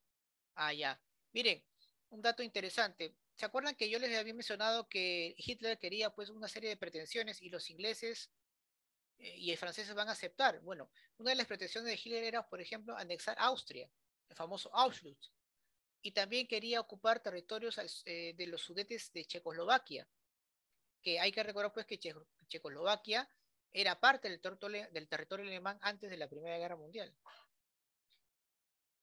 Ah, ya. Miren, un dato interesante. ¿Se acuerdan que yo les había mencionado que Hitler quería pues una serie de pretensiones y los ingleses y los franceses van a aceptar. Bueno, una de las pretensiones de Hitler era, por ejemplo, anexar Austria, el famoso Auschwitz, y también quería ocupar territorios de los sudetes de Checoslovaquia, que hay que recordar pues que Checoslovaquia era parte del territorio alemán antes de la Primera Guerra Mundial.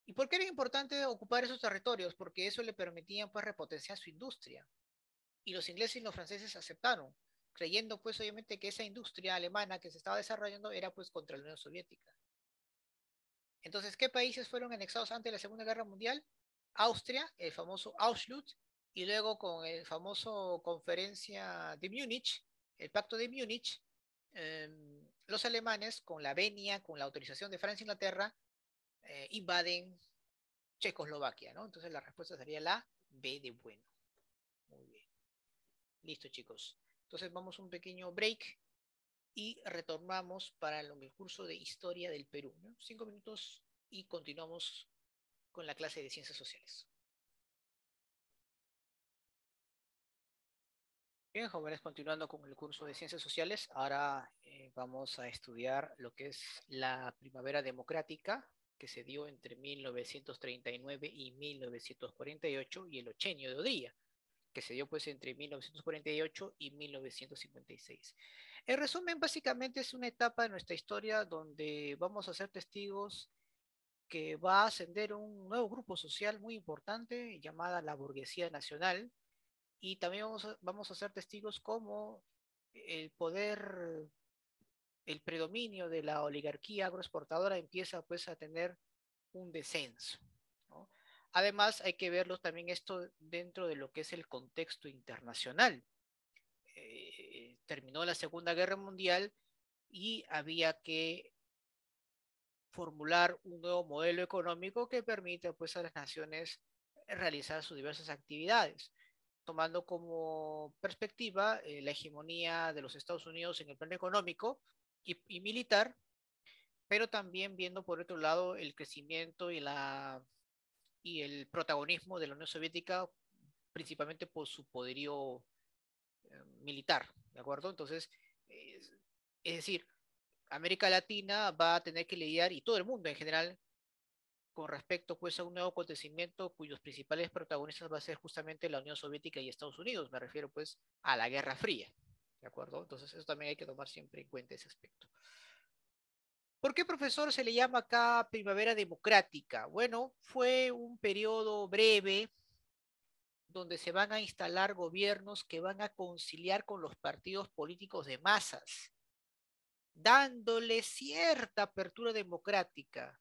¿Y por qué era importante ocupar esos territorios? Porque eso le permitía pues repotenciar su industria. Y los ingleses y los franceses aceptaron, creyendo pues obviamente que esa industria alemana que se estaba desarrollando era pues contra la Unión Soviética. Entonces, ¿qué países fueron anexados antes de la Segunda Guerra Mundial? Austria, el famoso Auschwitz, y luego con el famoso conferencia de Múnich, el pacto de Múnich, los alemanes, con la venia, con la autorización de Francia e Inglaterra, invaden Checoslovaquia, ¿no? Entonces la respuesta sería la B de bueno. Muy bien. Listo, chicos. Entonces vamos a un pequeño break y retornamos para el curso de Historia del Perú, ¿no? 5 minutos y continuamos con la clase de Ciencias Sociales. Bien, jóvenes, continuando con el curso de Ciencias Sociales, ahora vamos a estudiar lo que es la primavera democrática que se dio entre 1939 y 1948 y el Ochenio de Odría, que se dio pues entre 1948 y 1956. En resumen, básicamente es una etapa de nuestra historia donde vamos a ser testigos que va a ascender un nuevo grupo social muy importante llamada la burguesía nacional, y también vamos a ser testigos como el poder, el predominio de la oligarquía agroexportadora empieza pues a tener un descenso, ¿no? Además, hay que verlo también esto dentro de lo que es el contexto internacional. Terminó la Segunda Guerra Mundial y había que formular un nuevo modelo económico que permita pues, a las naciones realizar sus diversas actividades, tomando como perspectiva la hegemonía de los Estados Unidos en el plano económico y militar, pero también viendo por otro lado el crecimiento y el protagonismo de la Unión Soviética, principalmente por su poderío militar, ¿de acuerdo? Entonces, es decir, América Latina va a tener que lidiar, y todo el mundo en general, con respecto pues a un nuevo acontecimiento cuyos principales protagonistas va a ser justamente la Unión Soviética y Estados Unidos. Me refiero pues a la Guerra Fría, ¿de acuerdo? Entonces eso también hay que tomar siempre en cuenta ese aspecto. ¿Por qué, profesor, se le llama acá primavera democrática? Bueno, fue un periodo breve donde se van a instalar gobiernos que van a conciliar con los partidos políticos de masas, dándole cierta apertura democrática.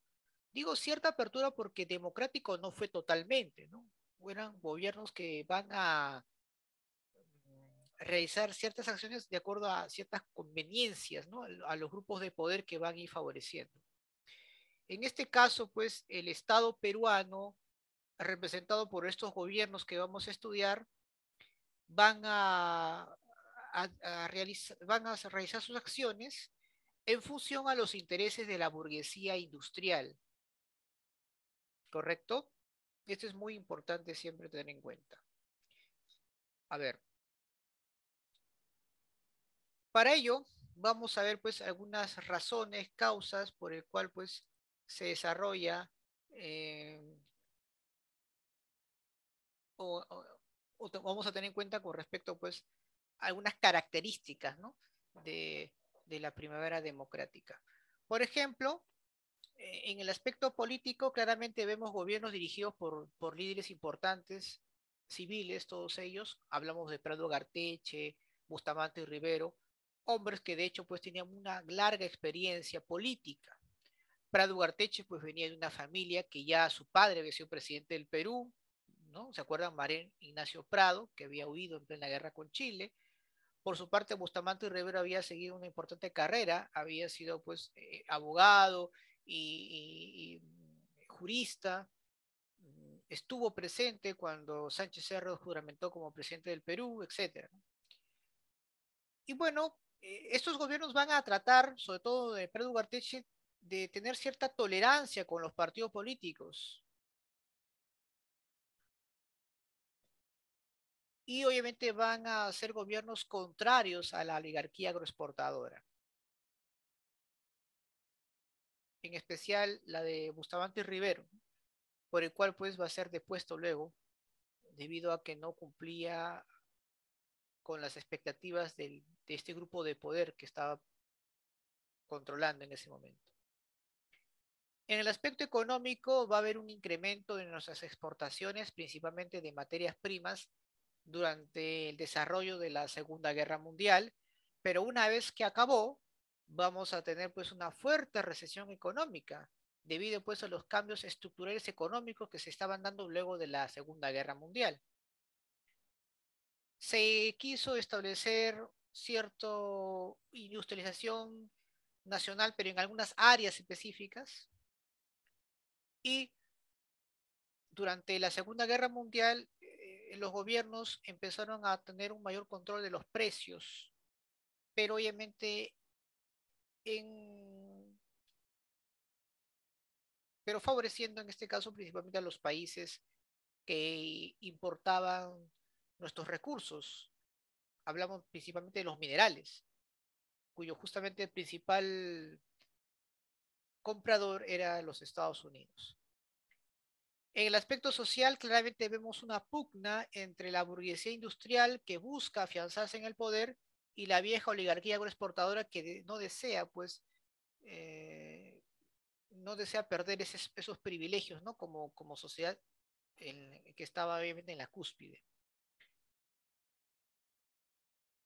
Digo cierta apertura porque democrático no fue totalmente, ¿no? Eran gobiernos que van a realizar ciertas acciones de acuerdo a ciertas conveniencias, ¿no? A los grupos de poder que van a ir favoreciendo. En este caso, pues, el Estado peruano, representado por estos gobiernos que vamos a estudiar, van van a realizar sus acciones en función a los intereses de la burguesía industrial, ¿correcto? Esto es muy importante siempre tener en cuenta. A ver, para ello vamos a ver pues algunas razones, causas por el cual pues se desarrolla eh, o, vamos a tener en cuenta con respecto pues a algunas características, ¿no? de la primavera democrática. Por ejemplo, en el aspecto político, claramente vemos gobiernos dirigidos por líderes importantes, civiles, todos ellos. Hablamos de Prado Garteche, Bustamante y Rivero, hombres que de hecho pues tenían una larga experiencia política. Prado Garteche pues venía de una familia que ya su padre había sido presidente del Perú, ¿no? ¿Se acuerdan? María Ignacio Prado, que había huido en plena guerra con Chile. Por su parte, Bustamante y Rivero había seguido una importante carrera, había sido pues abogado y jurista, estuvo presente cuando Sánchez Cerro juramentó como presidente del Perú, etcétera. Y bueno, estos gobiernos van a tratar, sobre todo de Pedro Garteche, de tener cierta tolerancia con los partidos políticos. Y obviamente van a ser gobiernos contrarios a la oligarquía agroexportadora. en especial la de Bustamante Rivero, por el cual pues va a ser depuesto luego, debido a que no cumplía con las expectativas de este grupo de poder que estaba controlando en ese momento. En el aspecto económico va a haber un incremento en nuestras exportaciones, principalmente de materias primas, durante el desarrollo de la Segunda Guerra Mundial, pero una vez que acabó, vamos a tener pues una fuerte recesión económica, debido pues a los cambios estructurales económicos que se estaban dando luego de la Segunda Guerra Mundial. Se quiso establecer cierta industrialización nacional, pero en algunas áreas específicas, y durante la Segunda Guerra Mundial los gobiernos empezaron a tener un mayor control de los precios, pero obviamente en, pero favoreciendo en este caso principalmente a los países que importaban nuestros recursos. Hablamos principalmente de los minerales, cuyo justamente el principal comprador era los Estados Unidos. En el aspecto social, claramente vemos una pugna entre la burguesía industrial que busca afianzarse en el poder y la vieja oligarquía agroexportadora que no desea, pues, no desea perder esos privilegios, ¿no? Como sociedad que estaba obviamente en la cúspide.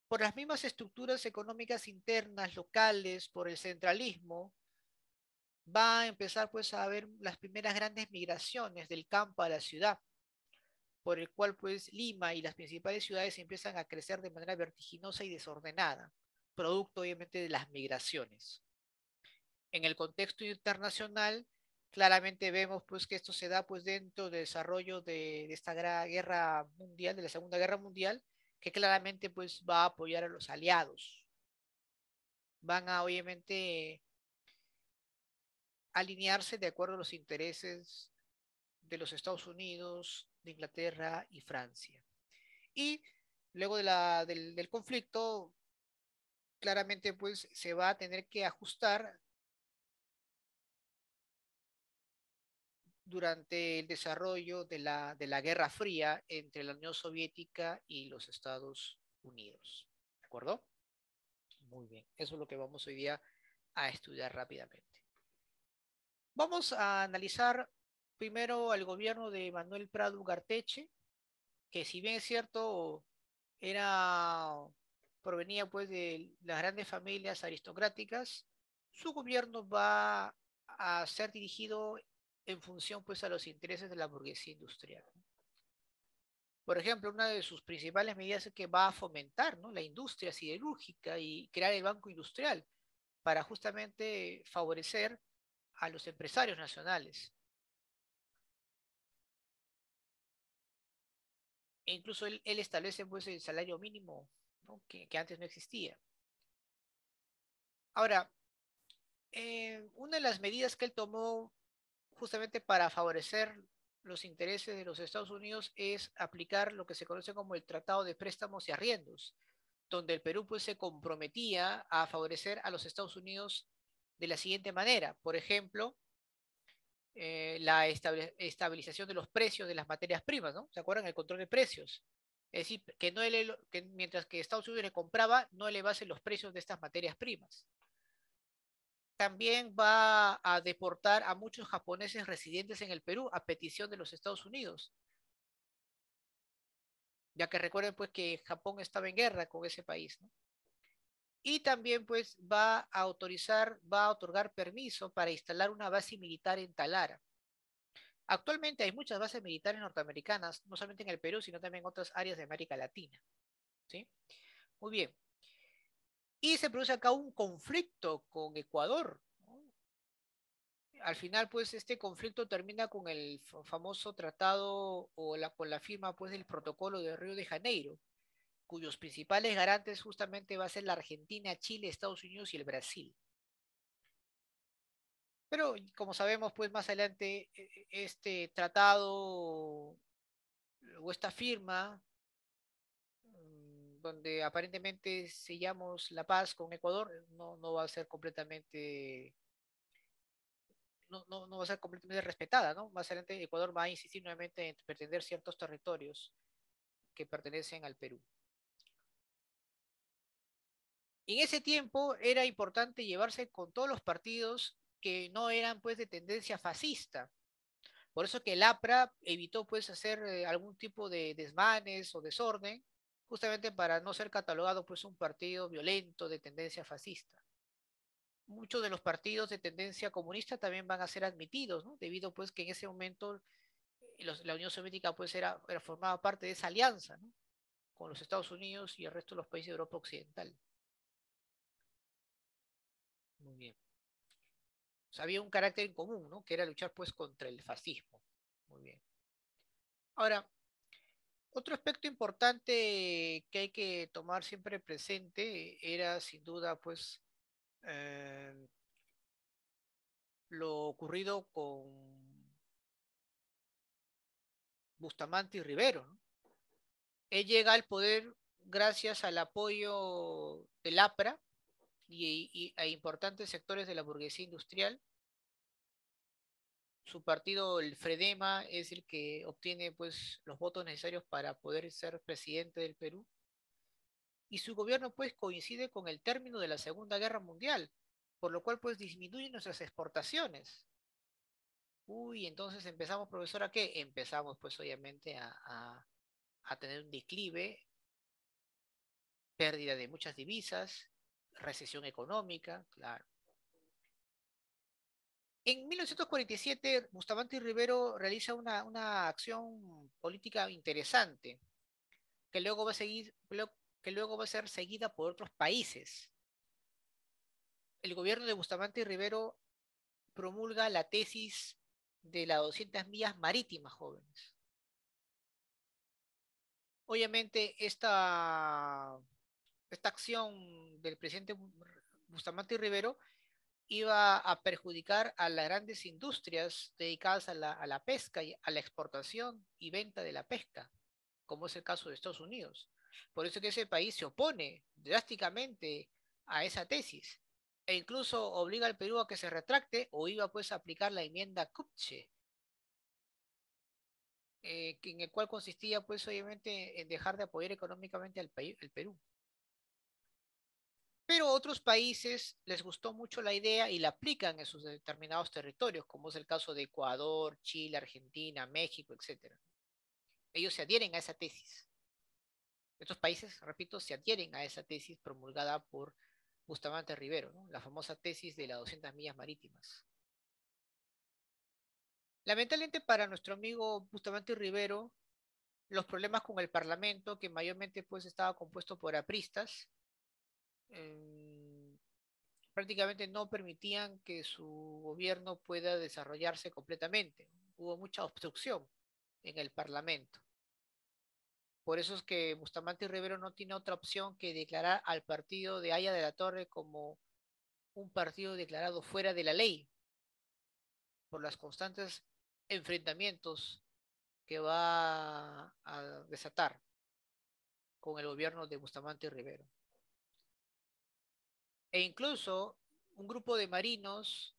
Por las mismas estructuras económicas internas, locales, por el centralismo, va a empezar pues a haber las primeras grandes migraciones del campo a la ciudad, por el cual pues Lima y las principales ciudades empiezan a crecer de manera vertiginosa y desordenada, producto obviamente de las migraciones. En el contexto internacional, claramente vemos pues que esto se da pues dentro del desarrollo de esta guerra mundial, de la Segunda Guerra Mundial, que claramente pues va a apoyar a los aliados. Van a obviamente alinearse de acuerdo a los intereses de los Estados Unidos, de Inglaterra y Francia. Y luego del conflicto, claramente pues se va a tener que ajustar durante el desarrollo de la Guerra Fría entre la Unión Soviética y los Estados Unidos. ¿De acuerdo? Muy bien. Eso es lo que vamos hoy día a estudiar rápidamente. Vamos a analizar primero al gobierno de Manuel Prado Ugarteche, que si bien es cierto, era, provenía pues de las grandes familias aristocráticas, su gobierno va a ser dirigido en función pues a los intereses de la burguesía industrial. Por ejemplo, una de sus principales medidas es que va a fomentar, ¿no?, la industria siderúrgica y crear el Banco Industrial para justamente favorecer a los empresarios nacionales. E incluso él establece pues el salario mínimo, ¿no?, que antes no existía. Ahora, una de las medidas que él tomó justamente para favorecer los intereses de los Estados Unidos es aplicar lo que se conoce como el Tratado de Préstamos y Arriendos, donde el Perú pues se comprometía a favorecer a los Estados Unidos de la siguiente manera. Por ejemplo, la estabilización de los precios de las materias primas, ¿no? ¿Se acuerdan? El control de precios. Es decir, que, no que mientras que Estados Unidos le compraba, no elevase los precios de estas materias primas. También va a deportar a muchos japoneses residentes en el Perú a petición de los Estados Unidos, ya que recuerden pues que Japón estaba en guerra con ese país, ¿no? Y también pues va a otorgar permiso para instalar una base militar en Talara. Actualmente hay muchas bases militares norteamericanas, no solamente en el Perú, sino también en otras áreas de América Latina, ¿sí? Muy bien. Y se produce acá un conflicto con Ecuador, ¿no? Al final, pues, este conflicto termina con el famoso tratado o con la firma, pues, del protocolo de Río de Janeiro, cuyos principales garantes justamente va a ser la Argentina, Chile, Estados Unidos y el Brasil. Pero, como sabemos, pues, más adelante, este tratado o esta firma, donde aparentemente sellamos la paz con Ecuador, no va a ser completamente no va a ser completamente respetada, ¿no? Más adelante Ecuador va a insistir nuevamente en pretender ciertos territorios que pertenecen al Perú. En ese tiempo era importante llevarse con todos los partidos que no eran pues de tendencia fascista. Por eso que el APRA evitó pues hacer algún tipo de desmanes o desorden, justamente para no ser catalogado pues un partido violento de tendencia fascista. Muchos de los partidos de tendencia comunista también van a ser admitidos, ¿no? Debido pues que en ese momento la Unión Soviética pues formaba parte de esa alianza, ¿no? Con los Estados Unidos y el resto de los países de Europa Occidental. Muy bien. O sea, había un carácter en común, ¿no? Que era luchar pues contra el fascismo. Muy bien. Ahora, otro aspecto importante que hay que tomar siempre presente era sin duda pues eh, lo ocurrido con Bustamante y Rivero, ¿no? Él llega al poder gracias al apoyo del APRA y a importantes sectores de la burguesía industrial. Su partido, el Fredema, es el que obtiene pues los votos necesarios para poder ser presidente del Perú. Y su gobierno pues coincide con el término de la Segunda Guerra Mundial, por lo cual pues disminuyen nuestras exportaciones. Uy, entonces empezamos, profesor, ¿a qué? Empezamos pues obviamente a tener un declive, pérdida de muchas divisas, recesión económica, claro. En 1947, Bustamante y Rivero realiza una acción política interesante, que luego va a seguir, que luego va a ser seguida por otros países. El gobierno de Bustamante y Rivero promulga la tesis de las 200 millas marítimas, jóvenes. Obviamente, esta acción del presidente Bustamante y Rivero iba a perjudicar a las grandes industrias dedicadas a la pesca y a la exportación y venta de la pesca, como es el caso de Estados Unidos. Por eso que ese país se opone drásticamente a esa tesis e incluso obliga al Perú a que se retracte o iba pues a aplicar la enmienda Kupche, en el cual consistía pues obviamente en dejar de apoyar económicamente al Perú. Pero a otros países les gustó mucho la idea y la aplican en sus determinados territorios, como es el caso de Ecuador, Chile, Argentina, México, etcétera. Ellos se adhieren a esa tesis. Estos países, repito, se adhieren a esa tesis promulgada por Bustamante Rivero, ¿no? La famosa tesis de las 200 millas marítimas. Lamentablemente para nuestro amigo Bustamante Rivero, los problemas con el Parlamento, que mayormente pues estaba compuesto por apristas, eh, prácticamente no permitían que su gobierno pueda desarrollarse completamente. Hubo mucha obstrucción en el Parlamento. Por eso es que Bustamante y Rivero no tiene otra opción que declarar al partido de Haya de la Torre como un partido declarado fuera de la ley por los constantes enfrentamientos que va a desatar con el gobierno de Bustamante y Rivero. E incluso un grupo de marinos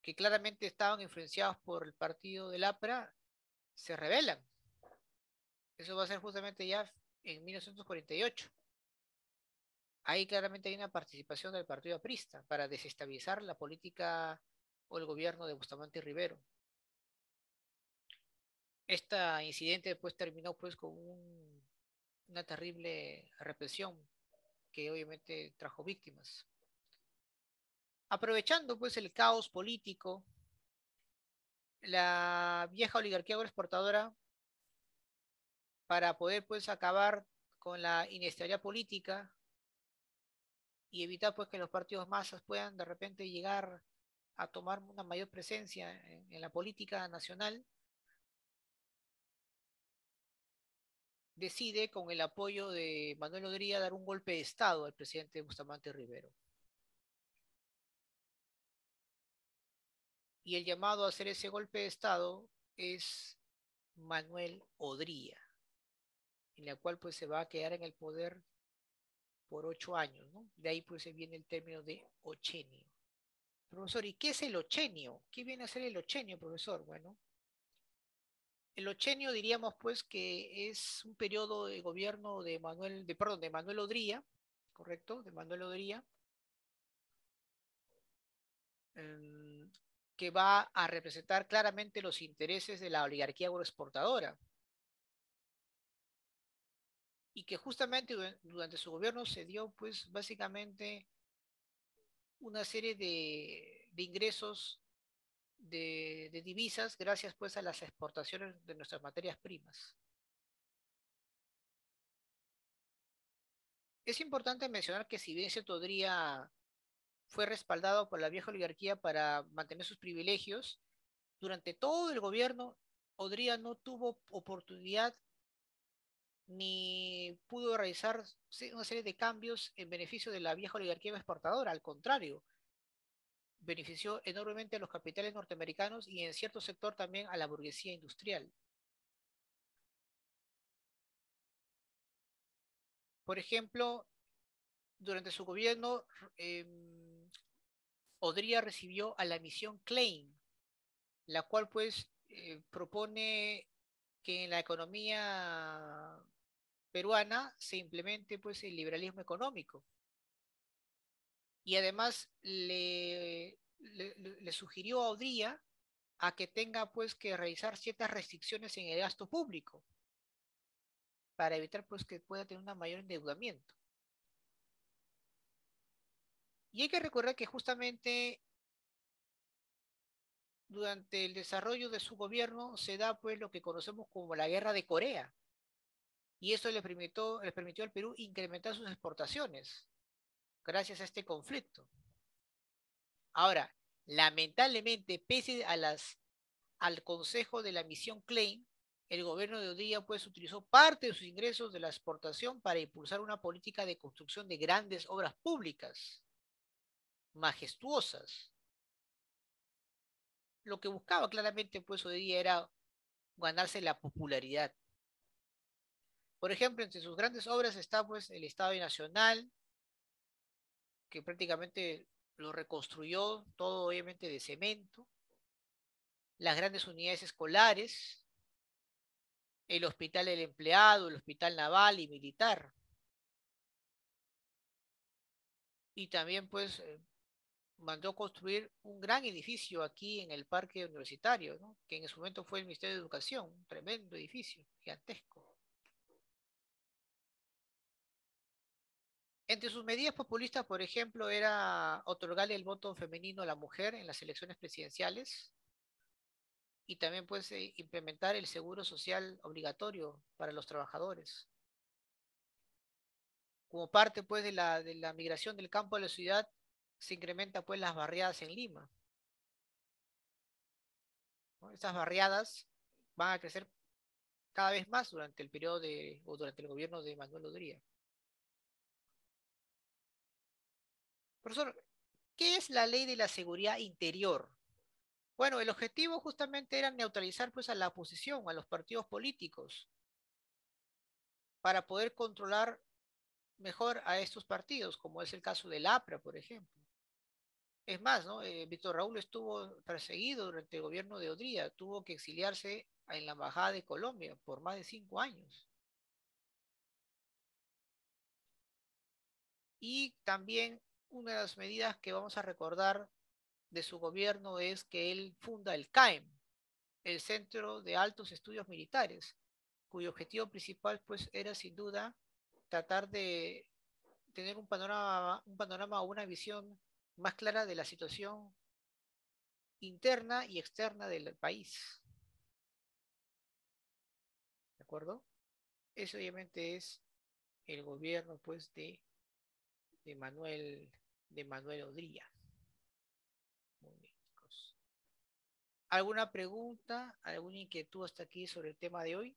que claramente estaban influenciados por el partido del APRA se rebelan. Eso va a ser justamente ya en 1948. Ahí claramente hay una participación del partido aprista para desestabilizar la política o el gobierno de Bustamante y Rivero. Este incidente después terminó pues con una terrible represión que obviamente trajo víctimas. Aprovechando pues el caos político, la vieja oligarquía agroexportadora, para poder pues acabar con la inestabilidad política y evitar pues que los partidos masas puedan de repente llegar a tomar una mayor presencia en la política nacional, decide con el apoyo de Manuel Odría dar un golpe de Estado al presidente Bustamante Rivero. Y el llamado a hacer ese golpe de Estado es Manuel Odría, en la cual pues se va a quedar en el poder por 8 años, ¿no? De ahí pues se viene el término de ochenio. Profesor, ¿y qué es el ochenio? ¿Qué viene a ser el ochenio, profesor? Bueno, el ochenio diríamos pues que es un periodo de gobierno de Manuel Odría, ¿correcto? De Manuel Odría, em, que va a representar claramente los intereses de la oligarquía agroexportadora y que justamente durante su gobierno se dio pues básicamente una serie de ingresos de divisas gracias pues a las exportaciones de nuestras materias primas. Es importante mencionar que si bien se podría fue respaldado por la vieja oligarquía para mantener sus privilegios, durante todo el gobierno, Odría no tuvo oportunidad ni pudo realizar una serie de cambios en beneficio de la vieja oligarquía exportadora. Al contrario, benefició enormemente a los capitales norteamericanos y en cierto sector también a la burguesía industrial. Por ejemplo, durante su gobierno, eh, Odría recibió a la misión Klein, la cual pues propone que en la economía peruana se implemente pues el liberalismo económico y además le sugirió a Odría a que tenga pues que realizar ciertas restricciones en el gasto público para evitar pues que pueda tener un mayor endeudamiento. Y hay que recordar que justamente durante el desarrollo de su gobierno se da pues lo que conocemos como la Guerra de Corea y eso le permitió al Perú incrementar sus exportaciones gracias a este conflicto. Ahora, lamentablemente, pese al consejo de la misión Klein, el gobierno de Odía pues utilizó parte de sus ingresos de la exportación para impulsar una política de construcción de grandes obras públicas, majestuosas. Lo que buscaba claramente pues Odía era ganarse la popularidad. Por ejemplo, entre sus grandes obras está pues el Estadio Nacional, que prácticamente lo reconstruyó todo obviamente de cemento, las grandes unidades escolares, el Hospital del Empleado, el Hospital Naval y Militar. Y también pues mandó construir un gran edificio aquí en el parque universitario, ¿no? Que en su momento fue el Ministerio de Educación, un tremendo edificio, gigantesco. Entre sus medidas populistas, por ejemplo, era otorgarle el voto femenino a la mujer en las elecciones presidenciales y también pues implementar el seguro social obligatorio para los trabajadores. Como parte pues de la migración del campo a la ciudad, se incrementa pues las barriadas en Lima, ¿no? Estas barriadas van a crecer cada vez más durante el periodo o durante el gobierno de Manuel Odría. Profesor, ¿qué es la ley de la seguridad interior? Bueno, el objetivo justamente era neutralizar pues a la oposición, a los partidos políticos, para poder controlar mejor a estos partidos, como es el caso del APRA, por ejemplo. Es más, ¿no? Víctor Raúl estuvo perseguido durante el gobierno de Odría, tuvo que exiliarse en la Embajada de Colombia por más de 5 años. Y también una de las medidas que vamos a recordar de su gobierno es que él funda el CAEM, el Centro de Altos Estudios Militares, cuyo objetivo principal pues era sin duda tratar de tener un panorama o una visión más clara de la situación interna y externa del país. ¿De acuerdo? Eso obviamente es el gobierno pues de Manuel, de Manuel Odría. Muy bien, chicos. ¿Alguna pregunta, alguna inquietud hasta aquí sobre el tema de hoy?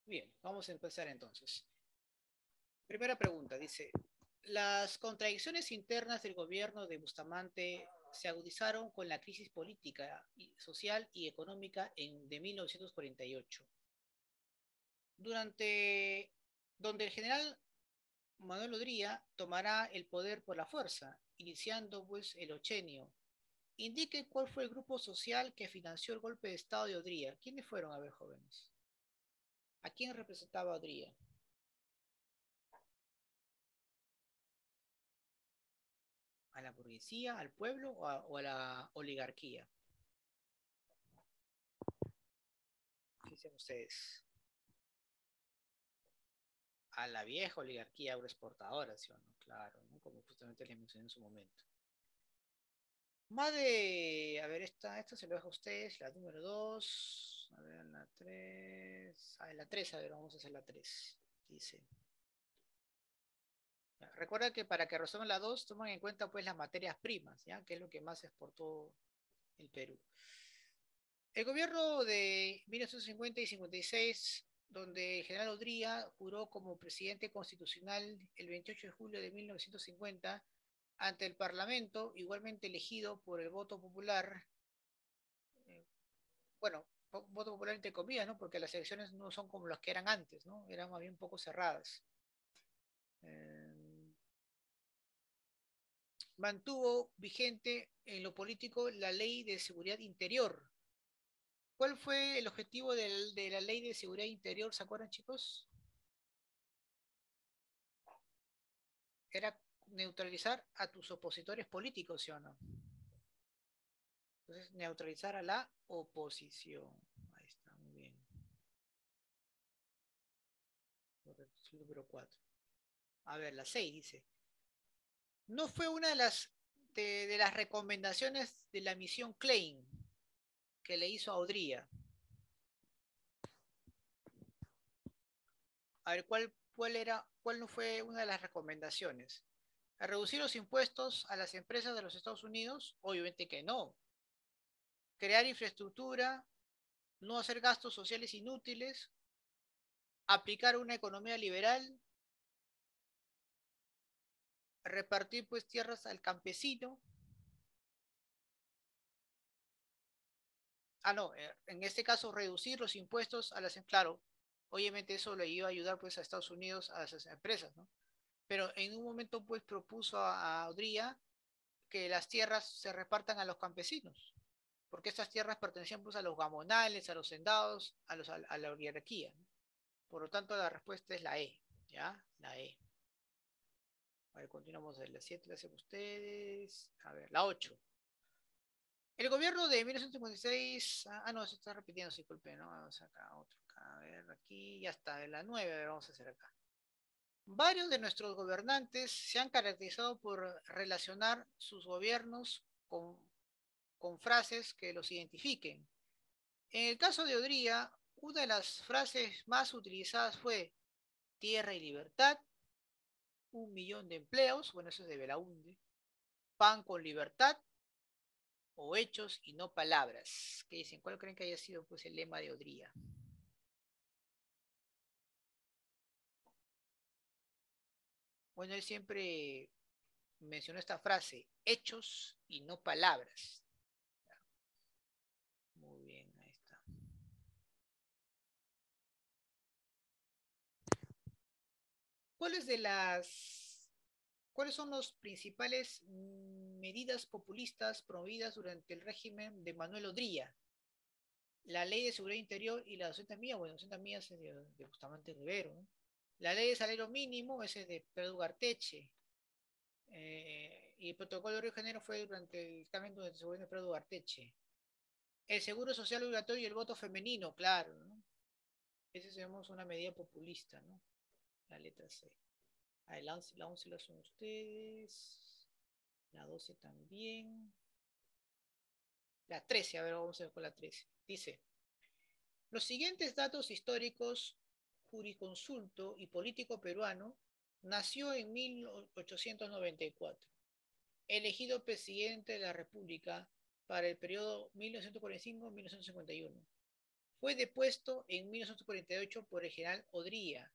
Bien, vamos a empezar entonces. Primera pregunta, dice, Las contradicciones internas del gobierno de Bustamante se agudizaron con la crisis política, social y económica de 1948, durante donde el general Manuel Odría tomará el poder por la fuerza, iniciando pues el ochenio. Indique cuál fue el grupo social que financió el golpe de Estado de Odría. ¿Quiénes fueron, a ver, jóvenes? ¿A quién representaba Odría? ¿A la burguesía, al pueblo o a la oligarquía? ¿Qué dicen ustedes? A la vieja oligarquía agroexportadora, ¿sí o no? Claro, ¿no? Como justamente les mencioné en su momento. Más de, a ver, esta se lo dejo a ustedes, la número 2, a ver, la 3, la 3, a ver, vamos a hacer la 3. Dice, recuerda que para que resuelvan la 2, toman en cuenta pues las materias primas, ¿ya? Que es lo que más exportó el Perú. El gobierno de 1950 y 56, donde el general Odría juró como presidente constitucional el 28 de julio de 1950 ante el Parlamento, igualmente elegido por el voto popular, eh, bueno, voto popular entre comillas, ¿no? Porque las elecciones no son como las que eran antes, ¿no? Eran más bien un poco cerradas. Eh, Mantuvo vigente en lo político la ley de seguridad interior. ¿Cuál fue el objetivo de la ley de seguridad interior? ¿Se acuerdan, chicos? Era neutralizar a tus opositores políticos, ¿sí o no? Entonces, neutralizar a la oposición. Ahí está, muy bien. Correcto, número 4. A ver, la 6 dice. No fue una de las recomendaciones de la misión Klein que le hizo a Odría. A ver, ¿cuál no fue una de las recomendaciones? ¿A reducir los impuestos a las empresas de los Estados Unidos? Obviamente que no. Crear infraestructura, no hacer gastos sociales inútiles, aplicar una economía liberal, repartir pues tierras al campesino. No, en este caso reducir los impuestos a las, claro, obviamente eso le iba a ayudar pues a Estados Unidos, a esas empresas, ¿no? Pero en un momento pues propuso a Odría que las tierras se repartan a los campesinos, porque estas tierras pertenecían pues a los gamonales, a los sendados, a la oligarquía, ¿no? Por lo tanto, la respuesta es la E, ¿ya? La E. A ver, continuamos de la 7, la hacen ustedes. A ver, la 8. El gobierno de 1956, no, se está repitiendo, disculpe, ¿no? Vamos acá, otro acá, a ver, aquí, ya está, de la 9, a ver, vamos a hacer acá. Varios de nuestros gobernantes se han caracterizado por relacionar sus gobiernos con frases que los identifiquen. En el caso de Odría, una de las frases más utilizadas fue tierra y libertad, 1 millón de empleos, bueno, eso es de Belaunde, pan con libertad o hechos y no palabras. ¿Qué dicen? ¿Cuál creen que haya sido pues el lema de Odría? Bueno, él siempre mencionó esta frase, hechos y no palabras. Muy bien, ahí está. ¿Cuáles de las ¿Cuáles son las principales medidas populistas promovidas durante el régimen de Manuel Odría? La ley de seguridad interior y la 200 millas, bueno, 200 millas es de Bustamante Rivero, ¿no? La ley de salario mínimo, ese es de Pedro Garteche. Y el protocolo de Río de Janeiro fue durante el cambio de gobierno de Pedro Garteche. El seguro social obligatorio y el voto femenino, claro, ¿no? Esa es una medida populista, ¿no? La letra C. Ahí la 11 la son ustedes. La 12 también. La 13, a ver, vamos a ver con la 13. Dice, los siguientes datos históricos, juriconsulto y político peruano, nació en 1894, elegido presidente de la República para el periodo 1945-1951. Fue depuesto en 1948 por el general Odría.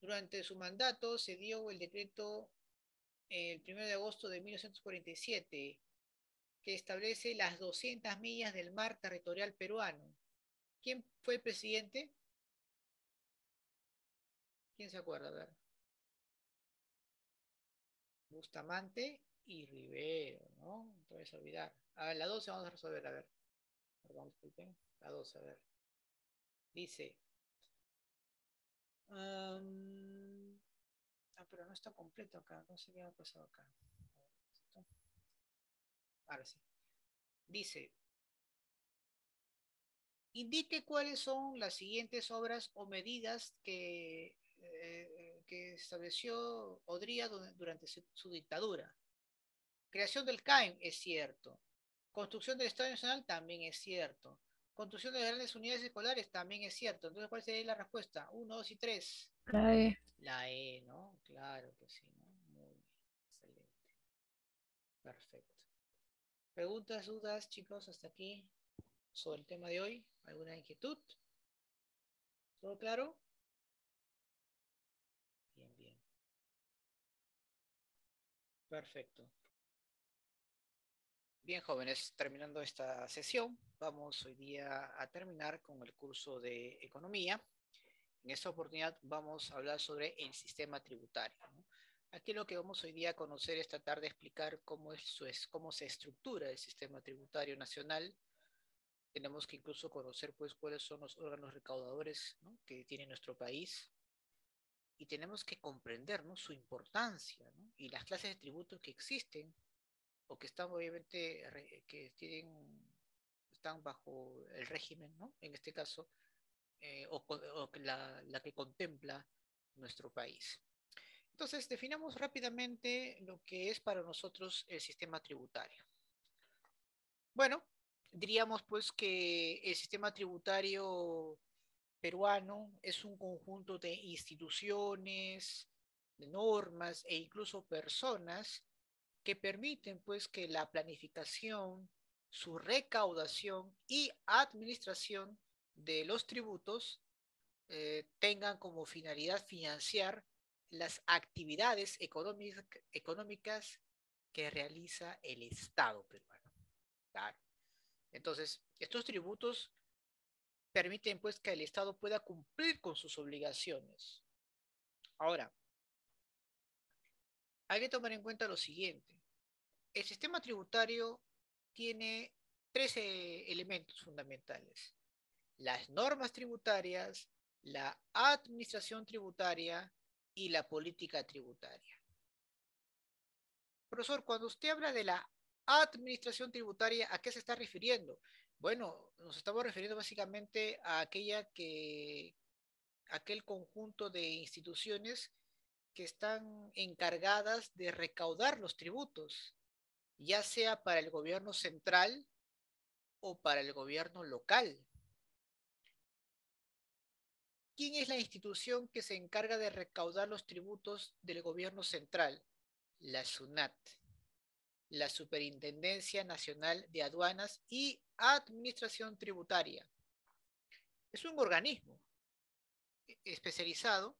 Durante su mandato se dio el decreto el 1 de agosto de 1947, que establece las 200 millas del mar territorial peruano. ¿Quién fue el presidente? ¿Quién se acuerda? A ver. Bustamante y Rivero, ¿no? No te vas a olvidar. A ver, la 12 vamos a resolver, a ver. Perdón, disculpen. La 12, a ver. Dice. Pero no está completo acá. No sé qué ha pasado acá. Ahora sí. Dice. Indique cuáles son las siguientes obras o medidas que estableció Odría durante su dictadura. Creación del CAIM es cierto. Construcción del Estado Nacional también es cierto. Construcción de las grandes unidades escolares también es cierto. Entonces, ¿cuál sería la respuesta? 1, 2 y 3. La E. La E, ¿no? Claro que sí, ¿no? Muy bien. Excelente. Perfecto. ¿Preguntas, dudas, chicos, hasta aquí sobre el tema de hoy? ¿Alguna inquietud? ¿Todo claro? Bien, bien. Perfecto. Bien, jóvenes, terminando esta sesión, vamos hoy día a terminar con el curso de economía. En esta oportunidad vamos a hablar sobre el sistema tributario, ¿no? Aquí lo que vamos hoy día a conocer esta tarde, explicar cómo se estructura el sistema tributario nacional. Tenemos que incluso conocer pues cuáles son los órganos recaudadores, ¿no?, que tiene nuestro país, y tenemos que comprender, ¿no?, su importancia, ¿no?, y las clases de tributos que existen o que están obviamente están bajo el régimen, ¿no?, en este caso, o la que contempla nuestro país. Entonces, definamos rápidamente lo que es para nosotros el sistema tributario. Bueno, diríamos pues que el sistema tributario peruano es un conjunto de instituciones, de normas e incluso personas que permiten pues que la planificación, su recaudación y administración de los tributos tengan como finalidad financiar las actividades económicas que realiza el Estado peruano. Claro. Entonces, estos tributos permiten pues que el Estado pueda cumplir con sus obligaciones. Ahora, hay que tomar en cuenta lo siguiente. El sistema tributario tiene tres elementos fundamentales: las normas tributarias, la administración tributaria y la política tributaria. Profesor, cuando usted habla de la administración tributaria, ¿a qué se está refiriendo? Bueno, nos estamos refiriendo básicamente a aquel conjunto de instituciones que están encargadas de recaudar los tributos, ya sea para el gobierno central o para el gobierno local. ¿Quién es la institución que se encarga de recaudar los tributos del gobierno central? La SUNAT, la Superintendencia Nacional de Aduanas y Administración Tributaria. Es un organismo especializado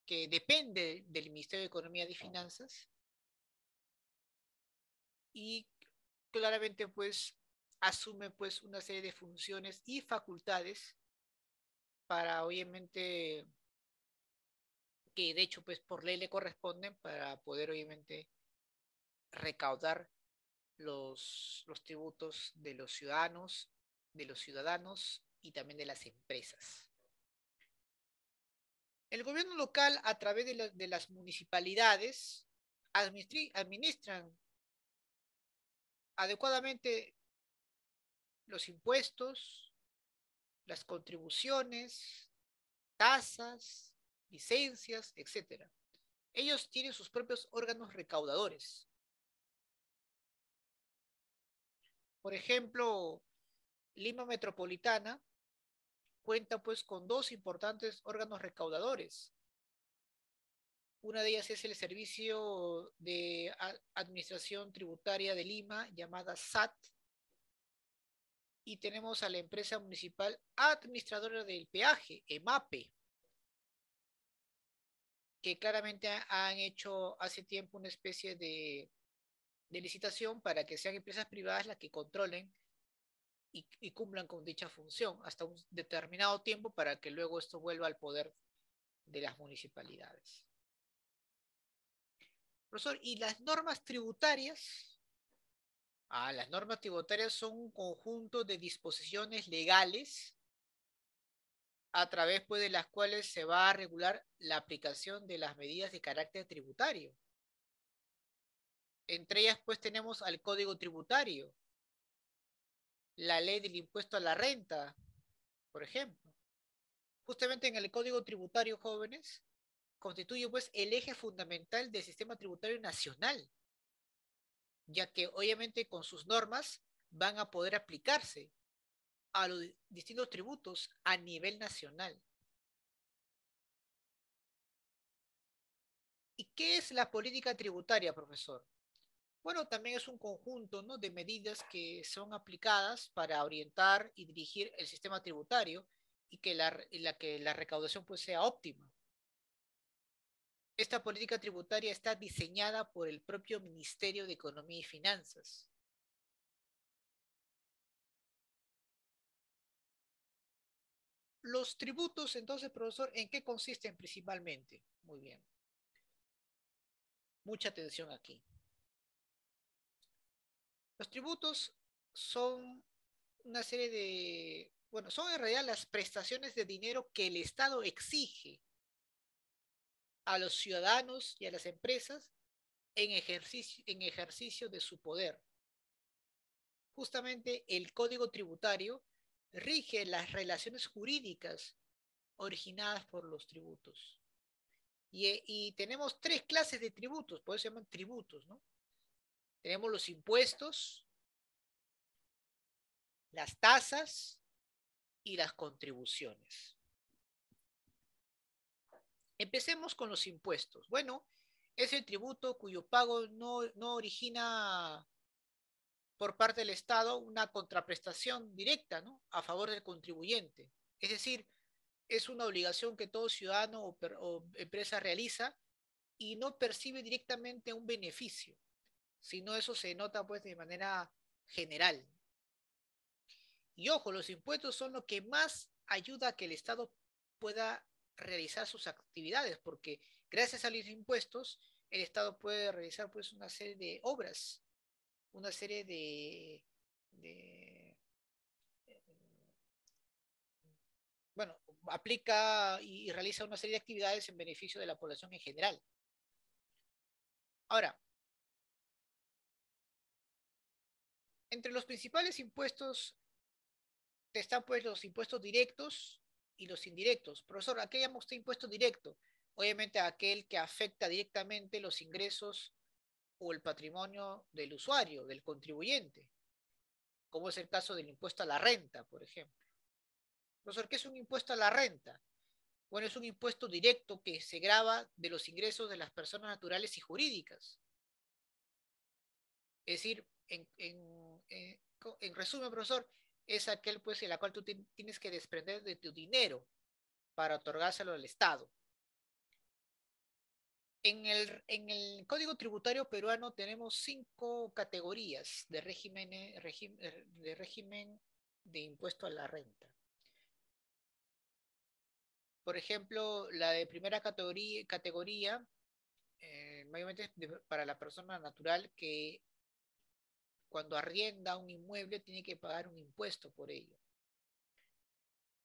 que depende del Ministerio de Economía y Finanzas y claramente pues asume pues una serie de funciones y facultades para obviamente que de hecho pues por ley le corresponden para poder obviamente recaudar los tributos de los ciudadanos y también de las empresas. El gobierno local, a través de las municipalidades, administran adecuadamente los impuestos, las contribuciones, tasas, licencias, etcétera. Ellos tienen sus propios órganos recaudadores. Por ejemplo, Lima Metropolitana cuenta pues con dos importantes órganos recaudadores. Una de ellas es el Servicio de Administración Tributaria de Lima, llamada SAT, y tenemos a la empresa municipal administradora del peaje, EMAPE. que claramente han hecho hace tiempo una especie de licitación para que sean empresas privadas las que controlen y cumplan con dicha función hasta un determinado tiempo para que luego esto vuelva al poder de las municipalidades. Profesor, ¿y las normas tributarias? Las normas tributarias son un conjunto de disposiciones legales a través pues, de las cuales se va a regular la aplicación de las medidas de carácter tributario. Entre ellas, pues, tenemos al Código Tributario, la ley del impuesto a la renta, por ejemplo. Justamente en el Código Tributario, jóvenes, constituye pues el eje fundamental del sistema tributario nacional, ya que obviamente con sus normas van a poder aplicarse a los distintos tributos a nivel nacional. ¿Y qué es la política tributaria, profesor? Bueno, también es un conjunto, ¿no?, de medidas que son aplicadas para orientar y dirigir el sistema tributario y que la recaudación pues, sea óptima. Esta política tributaria está diseñada por el propio Ministerio de Economía y Finanzas. Los tributos, entonces, profesor, ¿en qué consisten principalmente? Muy bien. Mucha atención aquí. Los tributos son una serie de, bueno, son en realidad las prestaciones de dinero que el Estado exige a los ciudadanos y a las empresas en ejercicio de su poder. Justamente el Código Tributario rige las relaciones jurídicas originadas por los tributos. Y tenemos tres clases de tributos, por eso se llaman tributos, ¿no? Tenemos los impuestos, las tasas y las contribuciones. Empecemos con los impuestos. Bueno, es el tributo cuyo pago no origina por parte del Estado una contraprestación directa, ¿no?, a favor del contribuyente. Es decir, es una obligación que todo ciudadano o empresa realiza y no percibe directamente un beneficio, sino eso se nota pues de manera general. Y ojo, los impuestos son lo que más ayuda a que el Estado pueda realizar sus actividades, porque gracias a los impuestos el Estado puede realizar pues una serie de obras, una serie de bueno, aplica y realiza una serie de actividades en beneficio de la población en general. Ahora, entre los principales impuestos están pues los impuestos directos y los indirectos. Profesor, ¿a qué llama usted impuesto directo? Obviamente aquel que afecta directamente los ingresos o el patrimonio del usuario, del contribuyente, como es el caso del impuesto a la renta, por ejemplo. Profesor, ¿qué es un impuesto a la renta? Bueno, es un impuesto directo que se grava de los ingresos de las personas naturales y jurídicas. Es decir, en resumen, profesor, es aquel pues en la cual tú tienes que desprender de tu dinero para otorgárselo al Estado. En el Código Tributario peruano tenemos 5 categorías de régimen de impuesto a la renta. Por ejemplo, la de primera categoría mayormente es para la persona natural que cuando arrienda un inmueble tiene que pagar un impuesto por ello.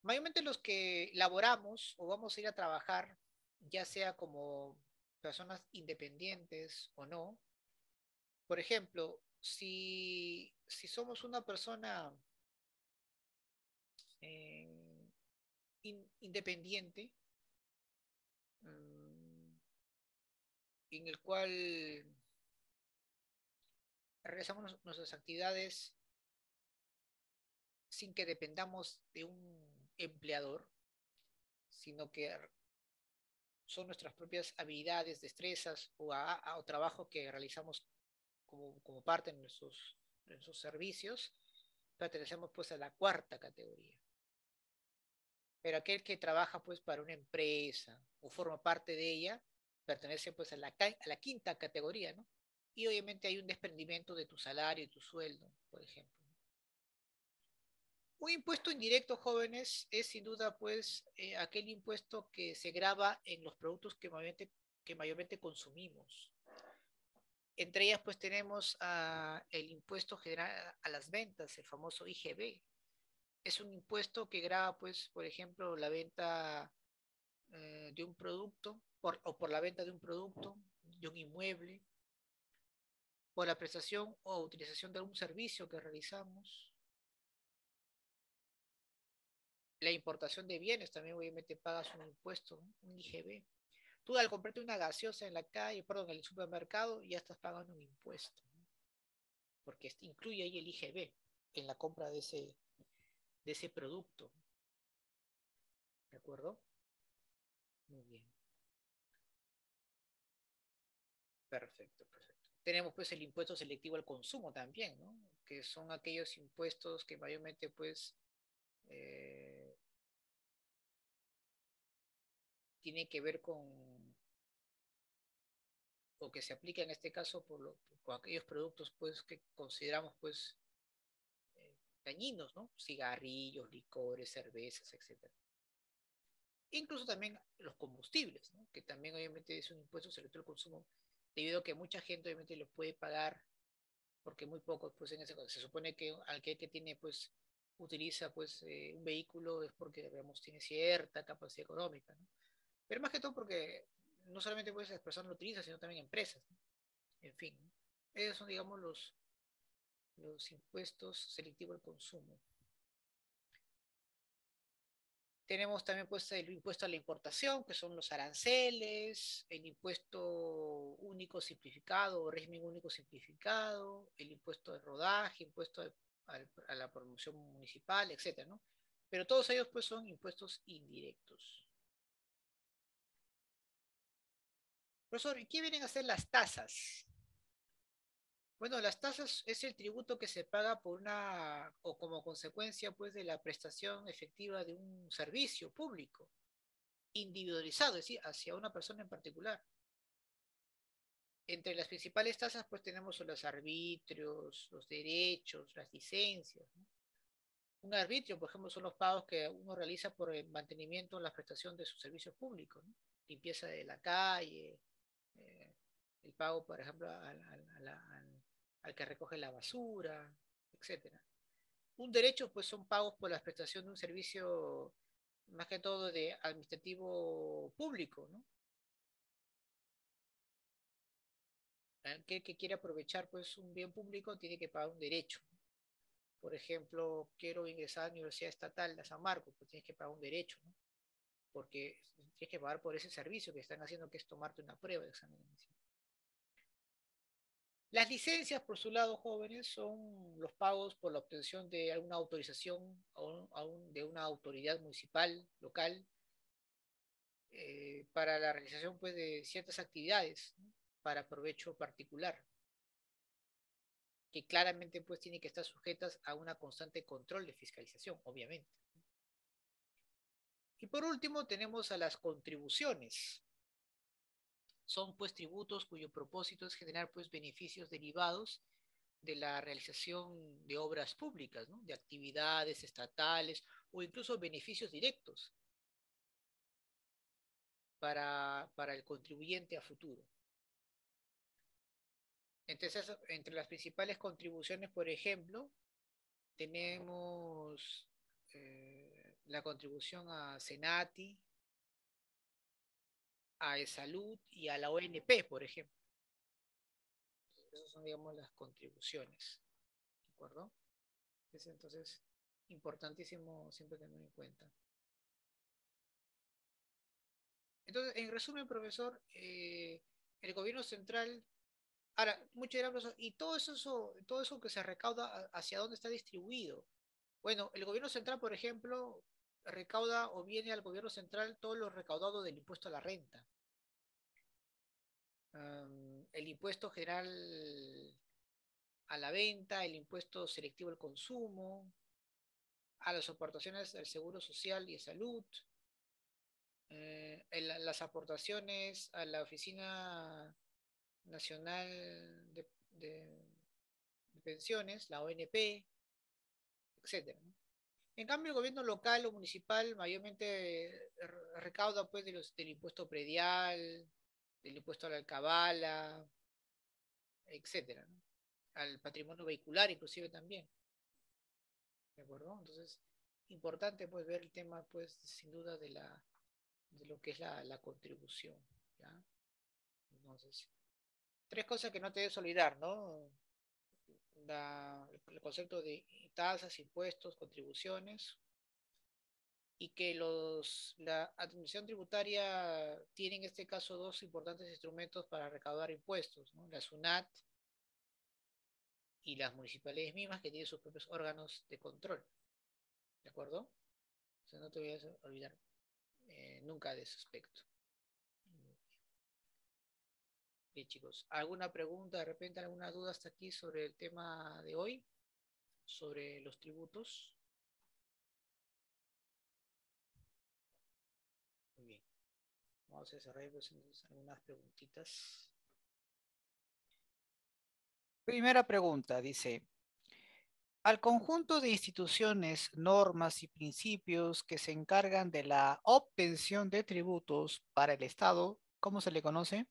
Mayormente los que laboramos o vamos a ir a trabajar, ya sea como personas independientes o no, por ejemplo, si somos una persona eh, independiente, en el cual realizamos nuestras actividades sin que dependamos de un empleador, sino que son nuestras propias habilidades, destrezas o trabajo que realizamos como parte de nuestros servicios, pertenecemos pues a la cuarta categoría. Pero aquel que trabaja pues para una empresa o forma parte de ella, pertenece pues a la quinta categoría, ¿no? Y obviamente hay un desprendimiento de tu salario y tu sueldo, por ejemplo. Un impuesto indirecto, jóvenes, es sin duda pues aquel impuesto que se grava en los productos que mayormente consumimos. Entre ellas pues tenemos el impuesto general a las ventas, el famoso IGB. Es un impuesto que grava pues, por ejemplo, la venta de un producto o por la venta de un producto, de un inmueble, por la prestación o utilización de algún servicio que realizamos. La importación de bienes también obviamente pagas un impuesto, ¿no? Un IGB. Tú al comprarte una gaseosa en la calle, perdón, en el supermercado, ya estás pagando un impuesto, ¿no? Porque incluye ahí el IGB en la compra de ese producto. ¿De acuerdo? Muy bien. Perfecto, perfecto. Tenemos pues el impuesto selectivo al consumo también, ¿no? Que son aquellos impuestos que mayormente pues eh, tienen que ver o que se aplica en este caso por aquellos productos pues que consideramos pues dañinos, ¿no? Cigarrillos, licores, cervezas, etcétera. Incluso también los combustibles, ¿no? Que también obviamente es un impuesto selectivo al consumo, debido a que mucha gente obviamente lo puede pagar porque muy pocos, pues en ese caso, se supone que aquel que tiene, pues, utiliza, pues, un vehículo es porque, digamos, tiene cierta capacidad económica, ¿no? Pero más que todo porque no solamente, pues, las personas lo utilizan, sino también empresas, ¿no? En fin, ¿no? Esos son, digamos, los impuestos selectivos al consumo. Tenemos también pues el impuesto a la importación, que son los aranceles, el impuesto único simplificado o régimen único simplificado, el impuesto de rodaje, impuesto a la promoción municipal, etcétera, ¿no? Pero todos ellos pues son impuestos indirectos. Profesor, ¿y qué vienen a ser las tasas? Bueno, las tasas es el tributo que se paga por o como consecuencia pues de la prestación efectiva de un servicio público individualizado, es decir, hacia una persona en particular. Entre las principales tasas, pues tenemos los arbitrios, los derechos, las licencias, ¿no? Un arbitrio, por ejemplo, son los pagos que uno realiza por el mantenimiento o la prestación de sus servicios públicos, ¿no? Limpieza de la calle, eh, el pago, por ejemplo, al que recoge la basura, etcétera. Un derecho, pues son pagos por la prestación de un servicio, más que todo de administrativo público, ¿no? Aquel que quiere aprovechar pues un bien público tiene que pagar un derecho. Por ejemplo, quiero ingresar a la Universidad Estatal de San Marcos, pues tienes que pagar un derecho, ¿no? Porque tienes que pagar por ese servicio que están haciendo, que es tomarte una prueba de examen de admisión. Las licencias, por su lado, jóvenes, son los pagos por la obtención de alguna autorización de una autoridad municipal, local, para la realización pues, de ciertas actividades, ¿no? Para provecho particular, que claramente pues tienen que estar sujetas a una constante control de fiscalización, obviamente. Y por último tenemos a las contribuciones. Son pues tributos cuyo propósito es generar pues beneficios derivados de la realización de obras públicas, ¿no? De actividades estatales o incluso beneficios directos para el contribuyente a futuro. Entonces, entre las principales contribuciones, por ejemplo, tenemos la contribución a Senati, a Salud y a la ONP, por ejemplo. Esas son, digamos, las contribuciones. ¿De acuerdo? Entonces, importantísimo siempre tener en cuenta. Entonces, en resumen, profesor, el gobierno central, ahora, mucho dirán, profesor, ¿y todo eso que se recauda, hacia dónde está distribuido? Bueno, el gobierno central, por ejemplo, recauda o viene al gobierno central todo lo recaudado del impuesto a la renta. El impuesto general a la venta, el impuesto selectivo al consumo, a las aportaciones al Seguro Social y de Salud, las aportaciones a la Oficina Nacional de Pensiones, la ONP, etcétera, ¿no? En cambio, el gobierno local o municipal mayormente recauda pues del impuesto predial, del impuesto a la alcabala, etcétera, ¿no? Al patrimonio vehicular inclusive también, ¿de acuerdo? Entonces, importante pues ver el tema pues sin duda de lo que es la contribución, ¿ya? Entonces, tres cosas que no te debes olvidar, ¿no? El concepto de tasas, impuestos, contribuciones, y que la administración tributaria tiene en este caso dos importantes instrumentos para recaudar impuestos, ¿no? La SUNAT y las municipalidades mismas que tienen sus propios órganos de control, ¿de acuerdo? O sea, no te voy a olvidar nunca de ese aspecto. Bien, chicos, ¿alguna pregunta, de repente alguna duda hasta aquí sobre el tema de hoy, sobre los tributos? Muy bien, vamos a desarrollar pues, algunas preguntitas. Primera pregunta, dice, al conjunto de instituciones, normas y principios que se encargan de la obtención de tributos para el Estado, ¿cómo se le conoce?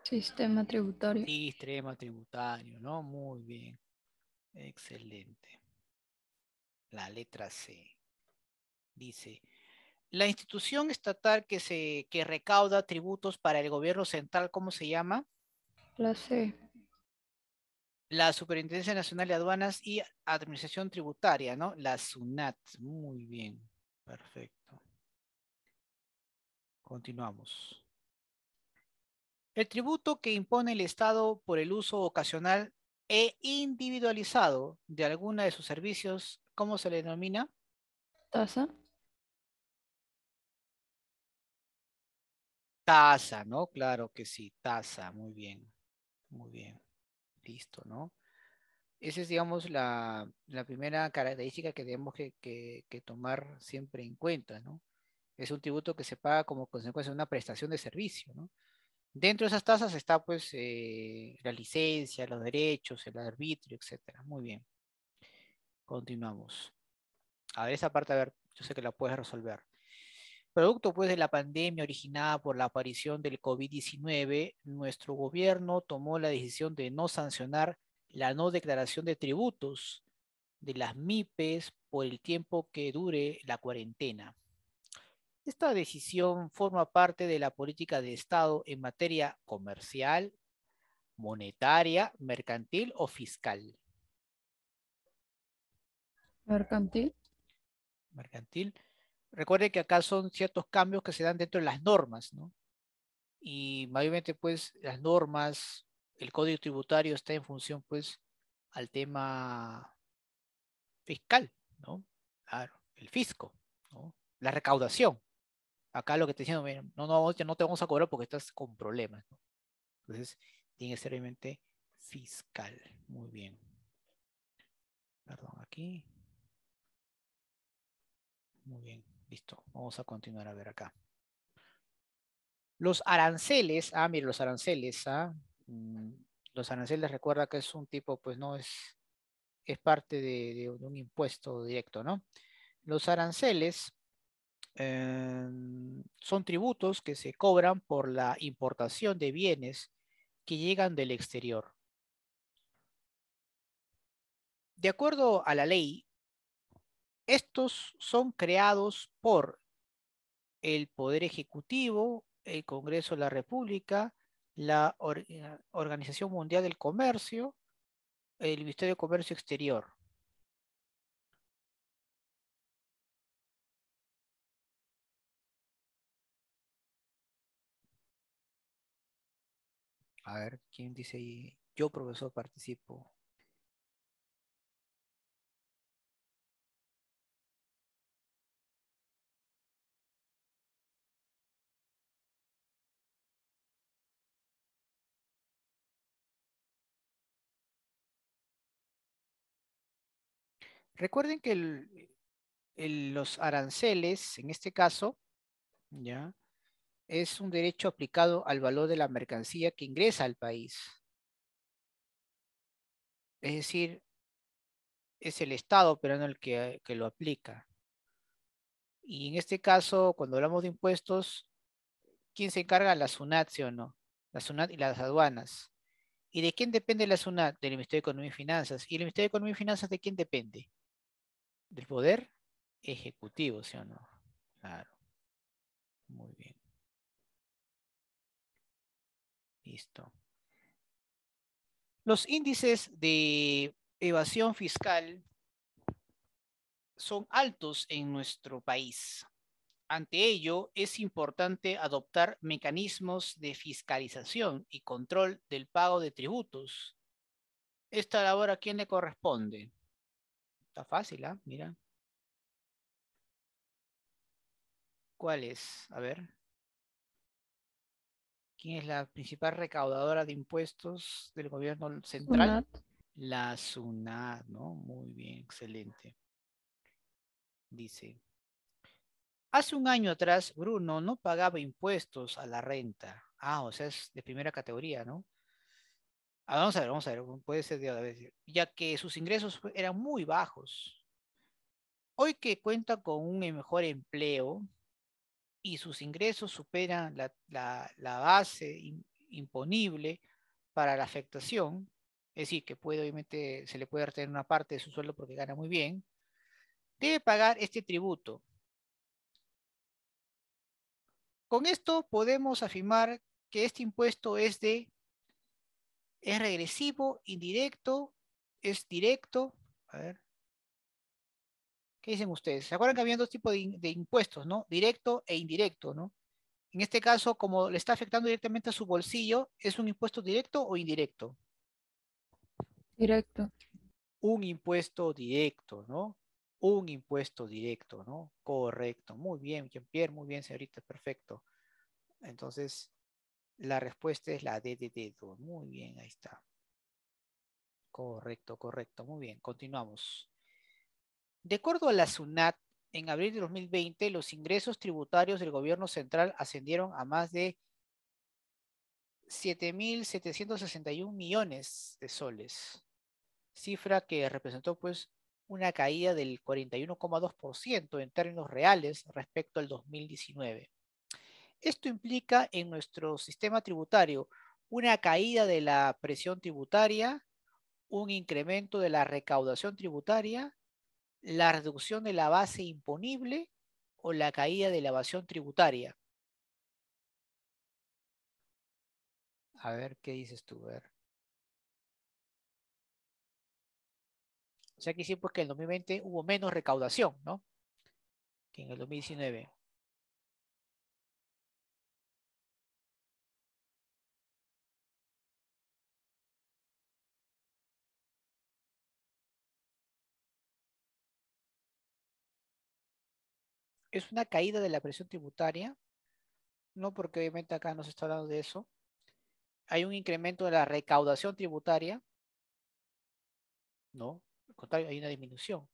Sistema tributario. Sistema tributario, ¿no? Muy bien, excelente. La letra C. Dice, la institución estatal que recauda tributos para el gobierno central, ¿cómo se llama? La C. La Superintendencia Nacional de Aduanas y Administración Tributaria, ¿no? La SUNAT. Muy bien, perfecto. Continuamos. El tributo que impone el Estado por el uso ocasional e individualizado de alguna de sus servicios, ¿cómo se le denomina? Tasa. Tasa, ¿no? Claro que sí, tasa, muy bien, muy bien, listo, ¿no? Esa es, digamos, la primera característica que tenemos que tomar siempre en cuenta, ¿no? Es un tributo que se paga como consecuencia de una prestación de servicio, ¿no? Dentro de esas tasas está, pues, la licencia, los derechos, el arbitrio, etcétera. Muy bien, continuamos. A ver, esa parte, a ver, yo sé que la puedes resolver. Producto pues de la pandemia originada por la aparición del COVID-19, nuestro gobierno tomó la decisión de no sancionar la no declaración de tributos de las MIPES por el tiempo que dure la cuarentena. Esta decisión forma parte de la política de Estado en materia comercial, monetaria, mercantil o fiscal. Mercantil. Mercantil. Recuerde que acá son ciertos cambios que se dan dentro de las normas, ¿no? Y mayormente pues las normas, el código tributario está en función pues al tema fiscal, ¿no? Claro, el fisco, ¿no? La recaudación. Acá lo que te diciendo, mira, ya no te vamos a cobrar porque estás con problemas, ¿no? Entonces, tiene que ser realmente fiscal. Muy bien. Perdón, aquí. Muy bien, listo. Vamos a continuar a ver acá. Los aranceles, mire, los aranceles, los aranceles recuerda que es un tipo, pues no es parte de un impuesto directo, ¿no? Los aranceles son tributos que se cobran por la importación de bienes que llegan del exterior. De acuerdo a la ley, estos son creados por el Poder Ejecutivo, el Congreso de la República, la Organización Mundial del Comercio, el Ministerio de Comercio Exterior. A ver, ¿quién dice ahí? Yo, profesor, participo. Recuerden que los aranceles, en este caso, ¿ya? Es un derecho aplicado al valor de la mercancía que ingresa al país. Es decir, es el Estado, pero no el que lo aplica. Y en este caso, cuando hablamos de impuestos, ¿quién se encarga? La SUNAT, ¿sí o no? La SUNAT y las aduanas. ¿Y de quién depende la SUNAT? Del Ministerio de Economía y Finanzas. ¿Y el Ministerio de Economía y Finanzas de quién depende? Del Poder Ejecutivo, ¿sí o no? Claro, muy bien. Listo. Los índices de evasión fiscal son altos en nuestro país. Ante ello, es importante adoptar mecanismos de fiscalización y control del pago de tributos. ¿Esta labor a quién le corresponde? Está fácil, ¿ah? Mira. ¿Cuál es? A ver. ¿Quién es la principal recaudadora de impuestos del gobierno central? SUNAT. La SUNAT, ¿no? Muy bien, excelente. Dice, hace un año atrás, Bruno no pagaba impuestos a la renta. Ah, o sea, es de primera categoría, ¿no? Ah, vamos a ver, puede ser de, a ver, ya que sus ingresos eran muy bajos. Hoy que cuenta con un mejor empleo y sus ingresos superan la base imponible para la afectación, es decir, que puede, obviamente, se le puede retener una parte de su sueldo porque gana muy bien, debe pagar este tributo. Con esto podemos afirmar que este impuesto es regresivo, indirecto, es directo. A ver, ¿qué dicen ustedes? ¿Se acuerdan que había dos tipos de impuestos, ¿no? Directo e indirecto, ¿no? En este caso, como le está afectando directamente a su bolsillo, ¿es un impuesto directo o indirecto? Directo. Un impuesto directo, ¿no? Un impuesto directo, ¿no? Correcto. Muy bien, Jean-Pierre, muy bien, señorita, perfecto. Entonces, la respuesta es la D de dedo. Muy bien, ahí está. Correcto, correcto. Muy bien, continuamos. De acuerdo a la SUNAT, en abril de 2020, los ingresos tributarios del gobierno central ascendieron a más de 7.761 millones de soles, cifra que representó pues una caída del 41,2% en términos reales respecto al 2019. Esto implica en nuestro sistema tributario una caída de la presión tributaria, un incremento de la recaudación tributaria, la reducción de la base imponible o la caída de la evasión tributaria. A ver, ¿qué dices tú? A ver. O sea que sí, pues que en el 2020 hubo menos recaudación, ¿no? Que en el 2019. Es una caída de la presión tributaria, no porque obviamente acá no se está hablando de eso. Hay un incremento de la recaudación tributaria, no, al contrario, hay una disminución.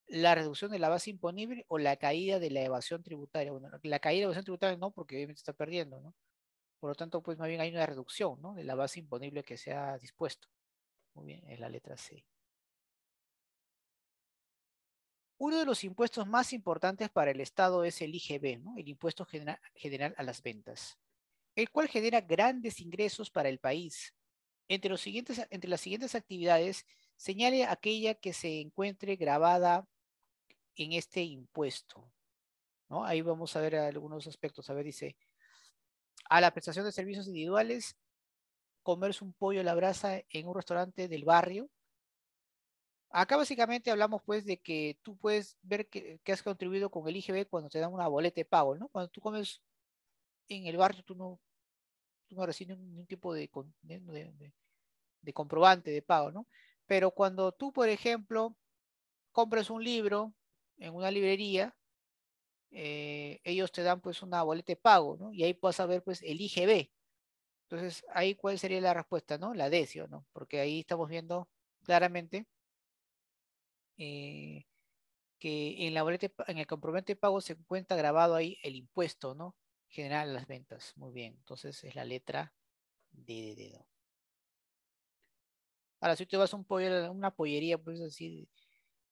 La reducción de la base imponible o la caída de la evasión tributaria. Bueno, la caída de la evasión tributaria no, porque obviamente está perdiendo, ¿no? Por lo tanto, pues más bien hay una reducción, ¿no? De la base imponible que se ha dispuesto. Muy bien, es la letra C. Uno de los impuestos más importantes para el Estado es el IGB, ¿no? El Impuesto General a las Ventas, el cual genera grandes ingresos para el país. Entre las siguientes actividades, señale aquella que se encuentre grabada en este impuesto, ¿no? Ahí vamos a ver algunos aspectos. A ver, dice, a la prestación de servicios individuales, comerse un pollo a la brasa en un restaurante del barrio. Acá básicamente hablamos pues de que tú puedes ver que has contribuido con el IGB cuando te dan una boleta de pago, ¿no? Cuando tú comes en el barrio, tú no recibes ningún tipo de comprobante de pago, ¿no? Pero cuando tú, por ejemplo, compras un libro en una librería, ellos te dan pues una boleta de pago, ¿no? Y ahí puedes saber pues el IGB. Entonces, ahí cuál sería la respuesta, ¿no? La D, ¿sí o no? Porque ahí estamos viendo claramente eh, que en la boleta, en el comprobante de pago se encuentra grabado ahí el impuesto, ¿no? General a las ventas. Muy bien. Entonces es la letra D de dedo. Ahora, si te vas a una pollería, pues así,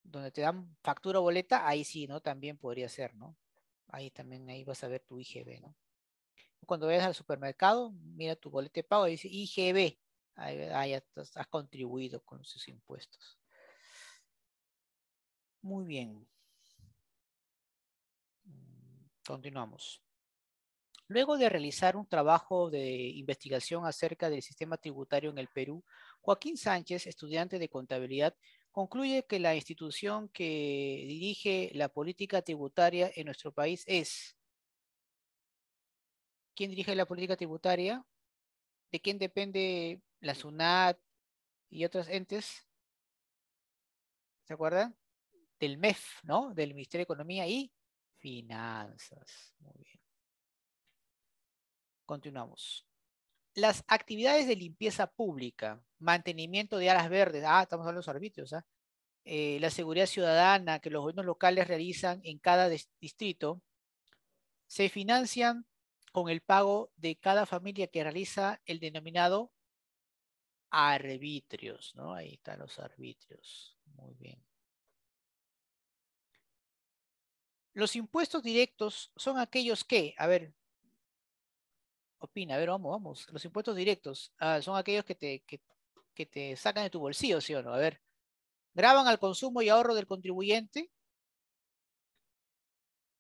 donde te dan factura o boleta, ahí sí, ¿no? También podría ser, ¿no? Ahí también, ahí vas a ver tu IGB, ¿no? Cuando vayas al supermercado, mira tu boleta de pago y dice IGB. Ahí ya has contribuido con sus impuestos. Muy bien. Continuamos. Luego de realizar un trabajo de investigación acerca del sistema tributario en el Perú, Joaquín Sánchez, estudiante de contabilidad, concluye que la institución que dirige la política tributaria en nuestro país es... ¿Quién dirige la política tributaria? ¿De quién depende la SUNAT y otros entes? ¿Se acuerdan? Del MEF, ¿no? Del Ministerio de Economía y Finanzas. Muy bien. Continuamos. Las actividades de limpieza pública, mantenimiento de áreas verdes, estamos hablando de los arbitrios, la seguridad ciudadana que los gobiernos locales realizan en cada distrito, se financian con el pago de cada familia que realiza el denominado arbitrios, ¿no? Ahí están los arbitrios. Muy bien. Los impuestos directos son aquellos que, a ver, opina, a ver, vamos. Los impuestos directos son aquellos que te sacan de tu bolsillo, ¿sí o no? A ver, graban al consumo y ahorro del contribuyente,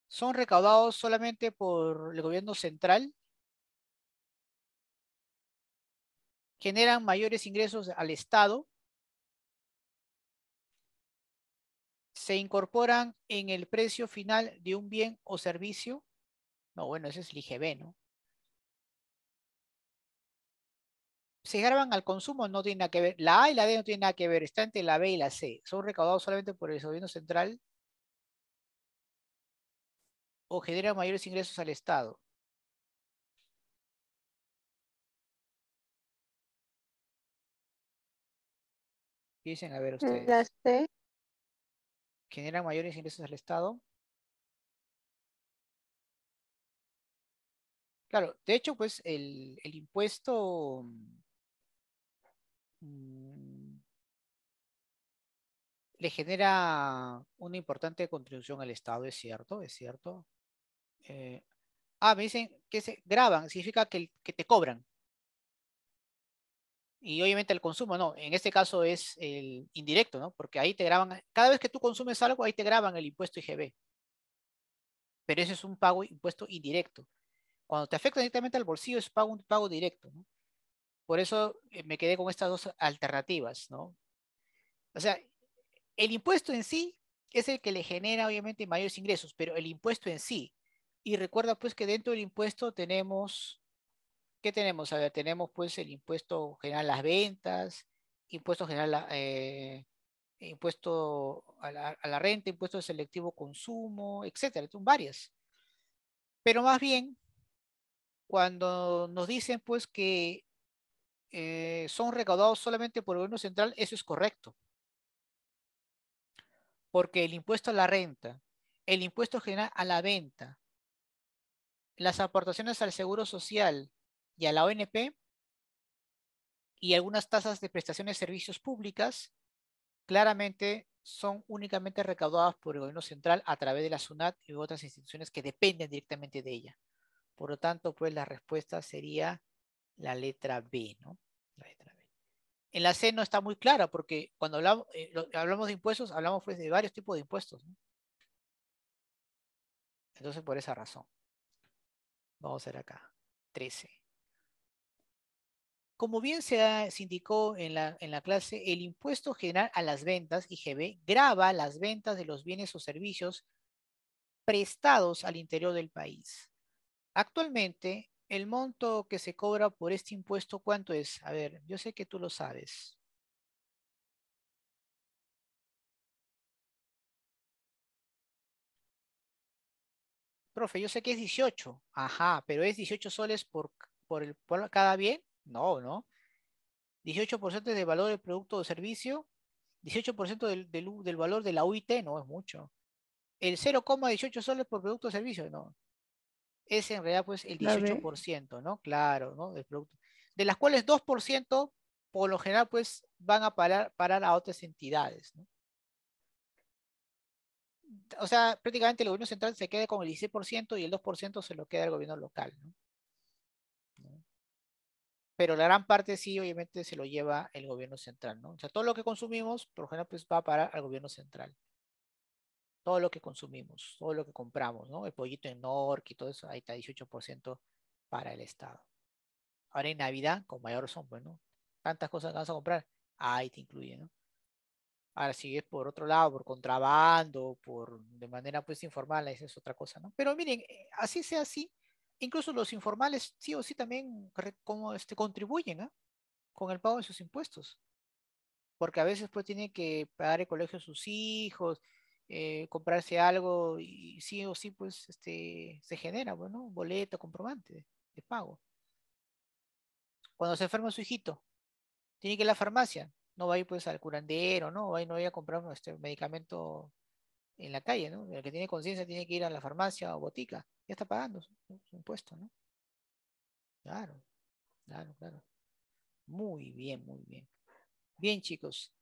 son recaudados solamente por el gobierno central, generan mayores ingresos al Estado, se incorporan en el precio final de un bien o servicio. No, bueno, ese es el IGB, ¿no? Se graban al consumo, no tiene nada que ver. La A y la D no tienen nada que ver, está entre la B y la C. Son recaudados solamente por el gobierno central o generan mayores ingresos al Estado. Dicen, a ver La ustedes. C. ¿Generan mayores ingresos al Estado? Claro, de hecho, pues el impuesto mm, le genera una importante contribución al Estado, es cierto, es cierto. Eh, Me dicen que se graban, significa que te cobran. Y obviamente el consumo, no, en este caso es el indirecto, ¿no? Porque ahí te graban, cada vez que tú consumes algo, ahí te graban el impuesto IGB. Pero ese es un pago, impuesto indirecto. Cuando te afecta directamente al bolsillo, es un pago directo, ¿no? Por eso me quedé con estas dos alternativas, ¿no? O sea, el impuesto en sí es el que le genera obviamente mayores ingresos, pero el impuesto en sí. Y recuerda pues que dentro del impuesto tenemos, ¿qué tenemos? A ver, tenemos pues el impuesto general a las ventas, impuesto general impuesto a la renta, impuesto de selectivo consumo, etcétera. Son varias. Pero más bien, cuando nos dicen pues que son recaudados solamente por el gobierno central, eso es correcto. Porque el impuesto a la renta, el impuesto general a la venta, las aportaciones al Seguro Social y a la ONP y algunas tasas de prestaciones de servicios públicas claramente son únicamente recaudadas por el gobierno central a través de la SUNAT y otras instituciones que dependen directamente de ella. Por lo tanto, pues la respuesta sería la letra B, ¿no? La letra B. En la C no está muy clara porque cuando hablamos de impuestos, hablamos pues de varios tipos de impuestos, ¿no? Entonces, por esa razón. Vamos a ver acá. 13. Como bien se indicó en la clase, el impuesto general a las ventas, IGB, grava las ventas de los bienes o servicios prestados al interior del país. Actualmente, el monto que se cobra por este impuesto, ¿cuánto es? A ver, yo sé que tú lo sabes. Profe, yo sé que es 18. Ajá, pero ¿es 18 soles por cada bien? No, ¿no? 18% del valor del producto o servicio, 18% del valor de la UIT, no es mucho. El 0,18 soles por producto o servicio, no. Es en realidad pues el La B. 18%, ¿no? Claro, ¿no? Del producto. De las cuales 2% por lo general pues van a parar a otras entidades, ¿no? O sea, prácticamente el gobierno central se queda con el 16% y el 2% se lo queda el gobierno local, ¿no? ¿No? Pero la gran parte sí, obviamente, se lo lleva el gobierno central, ¿no? O sea, todo lo que consumimos, por lo general, pues va a parar al gobierno central. Todo lo que consumimos, todo lo que compramos, ¿no? El pollito en Nork y todo eso, ahí está 18% para el Estado. Ahora en Navidad, con mayor razón, pues, ¿no? Tantas cosas que vas a comprar, ahí te incluye, ¿no? Ahora, si es por otro lado, por contrabando, de manera pues informal, esa es otra cosa, ¿no? Pero miren, así sea así, incluso los informales sí o sí también como contribuyen, ¿ah? Con el pago de sus impuestos, porque a veces pues tienen que pagar el colegio a sus hijos, comprarse algo y sí o sí pues se genera, bueno, un boleto, comprobante de pago. Cuando se enferma su hijito, tiene que ir a la farmacia, no va a ir pues al curandero, no va a ir a comprar medicamento en la calle, ¿no? El que tiene conciencia tiene que ir a la farmacia o botica, ya está pagando su impuesto, ¿no? Claro, claro, claro. Muy bien, muy bien. Bien, chicos.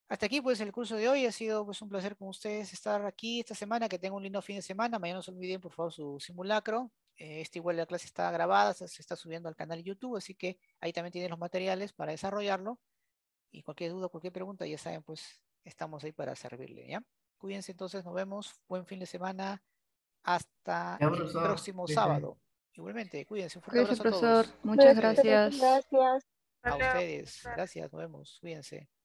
Hasta aquí pues el curso de hoy. Ha sido pues un placer con ustedes estar aquí esta semana. Que tengan un lindo fin de semana. Mañana no se olviden por favor su simulacro. Igual la clase está grabada, se está subiendo al canal de YouTube, así que ahí también tienen los materiales para desarrollarlo. Y cualquier duda, cualquier pregunta, ya saben, pues estamos ahí para servirle, ¿ya? Cuídense entonces, nos vemos. Buen fin de semana. Hasta Ya, el profesor, próximo cuídese. sábado. Igualmente, cuídense. Un fuerte Cuídese, abrazo a profesor. todos. Muchas Cuídense. gracias. A ustedes. Gracias, nos vemos. Cuídense.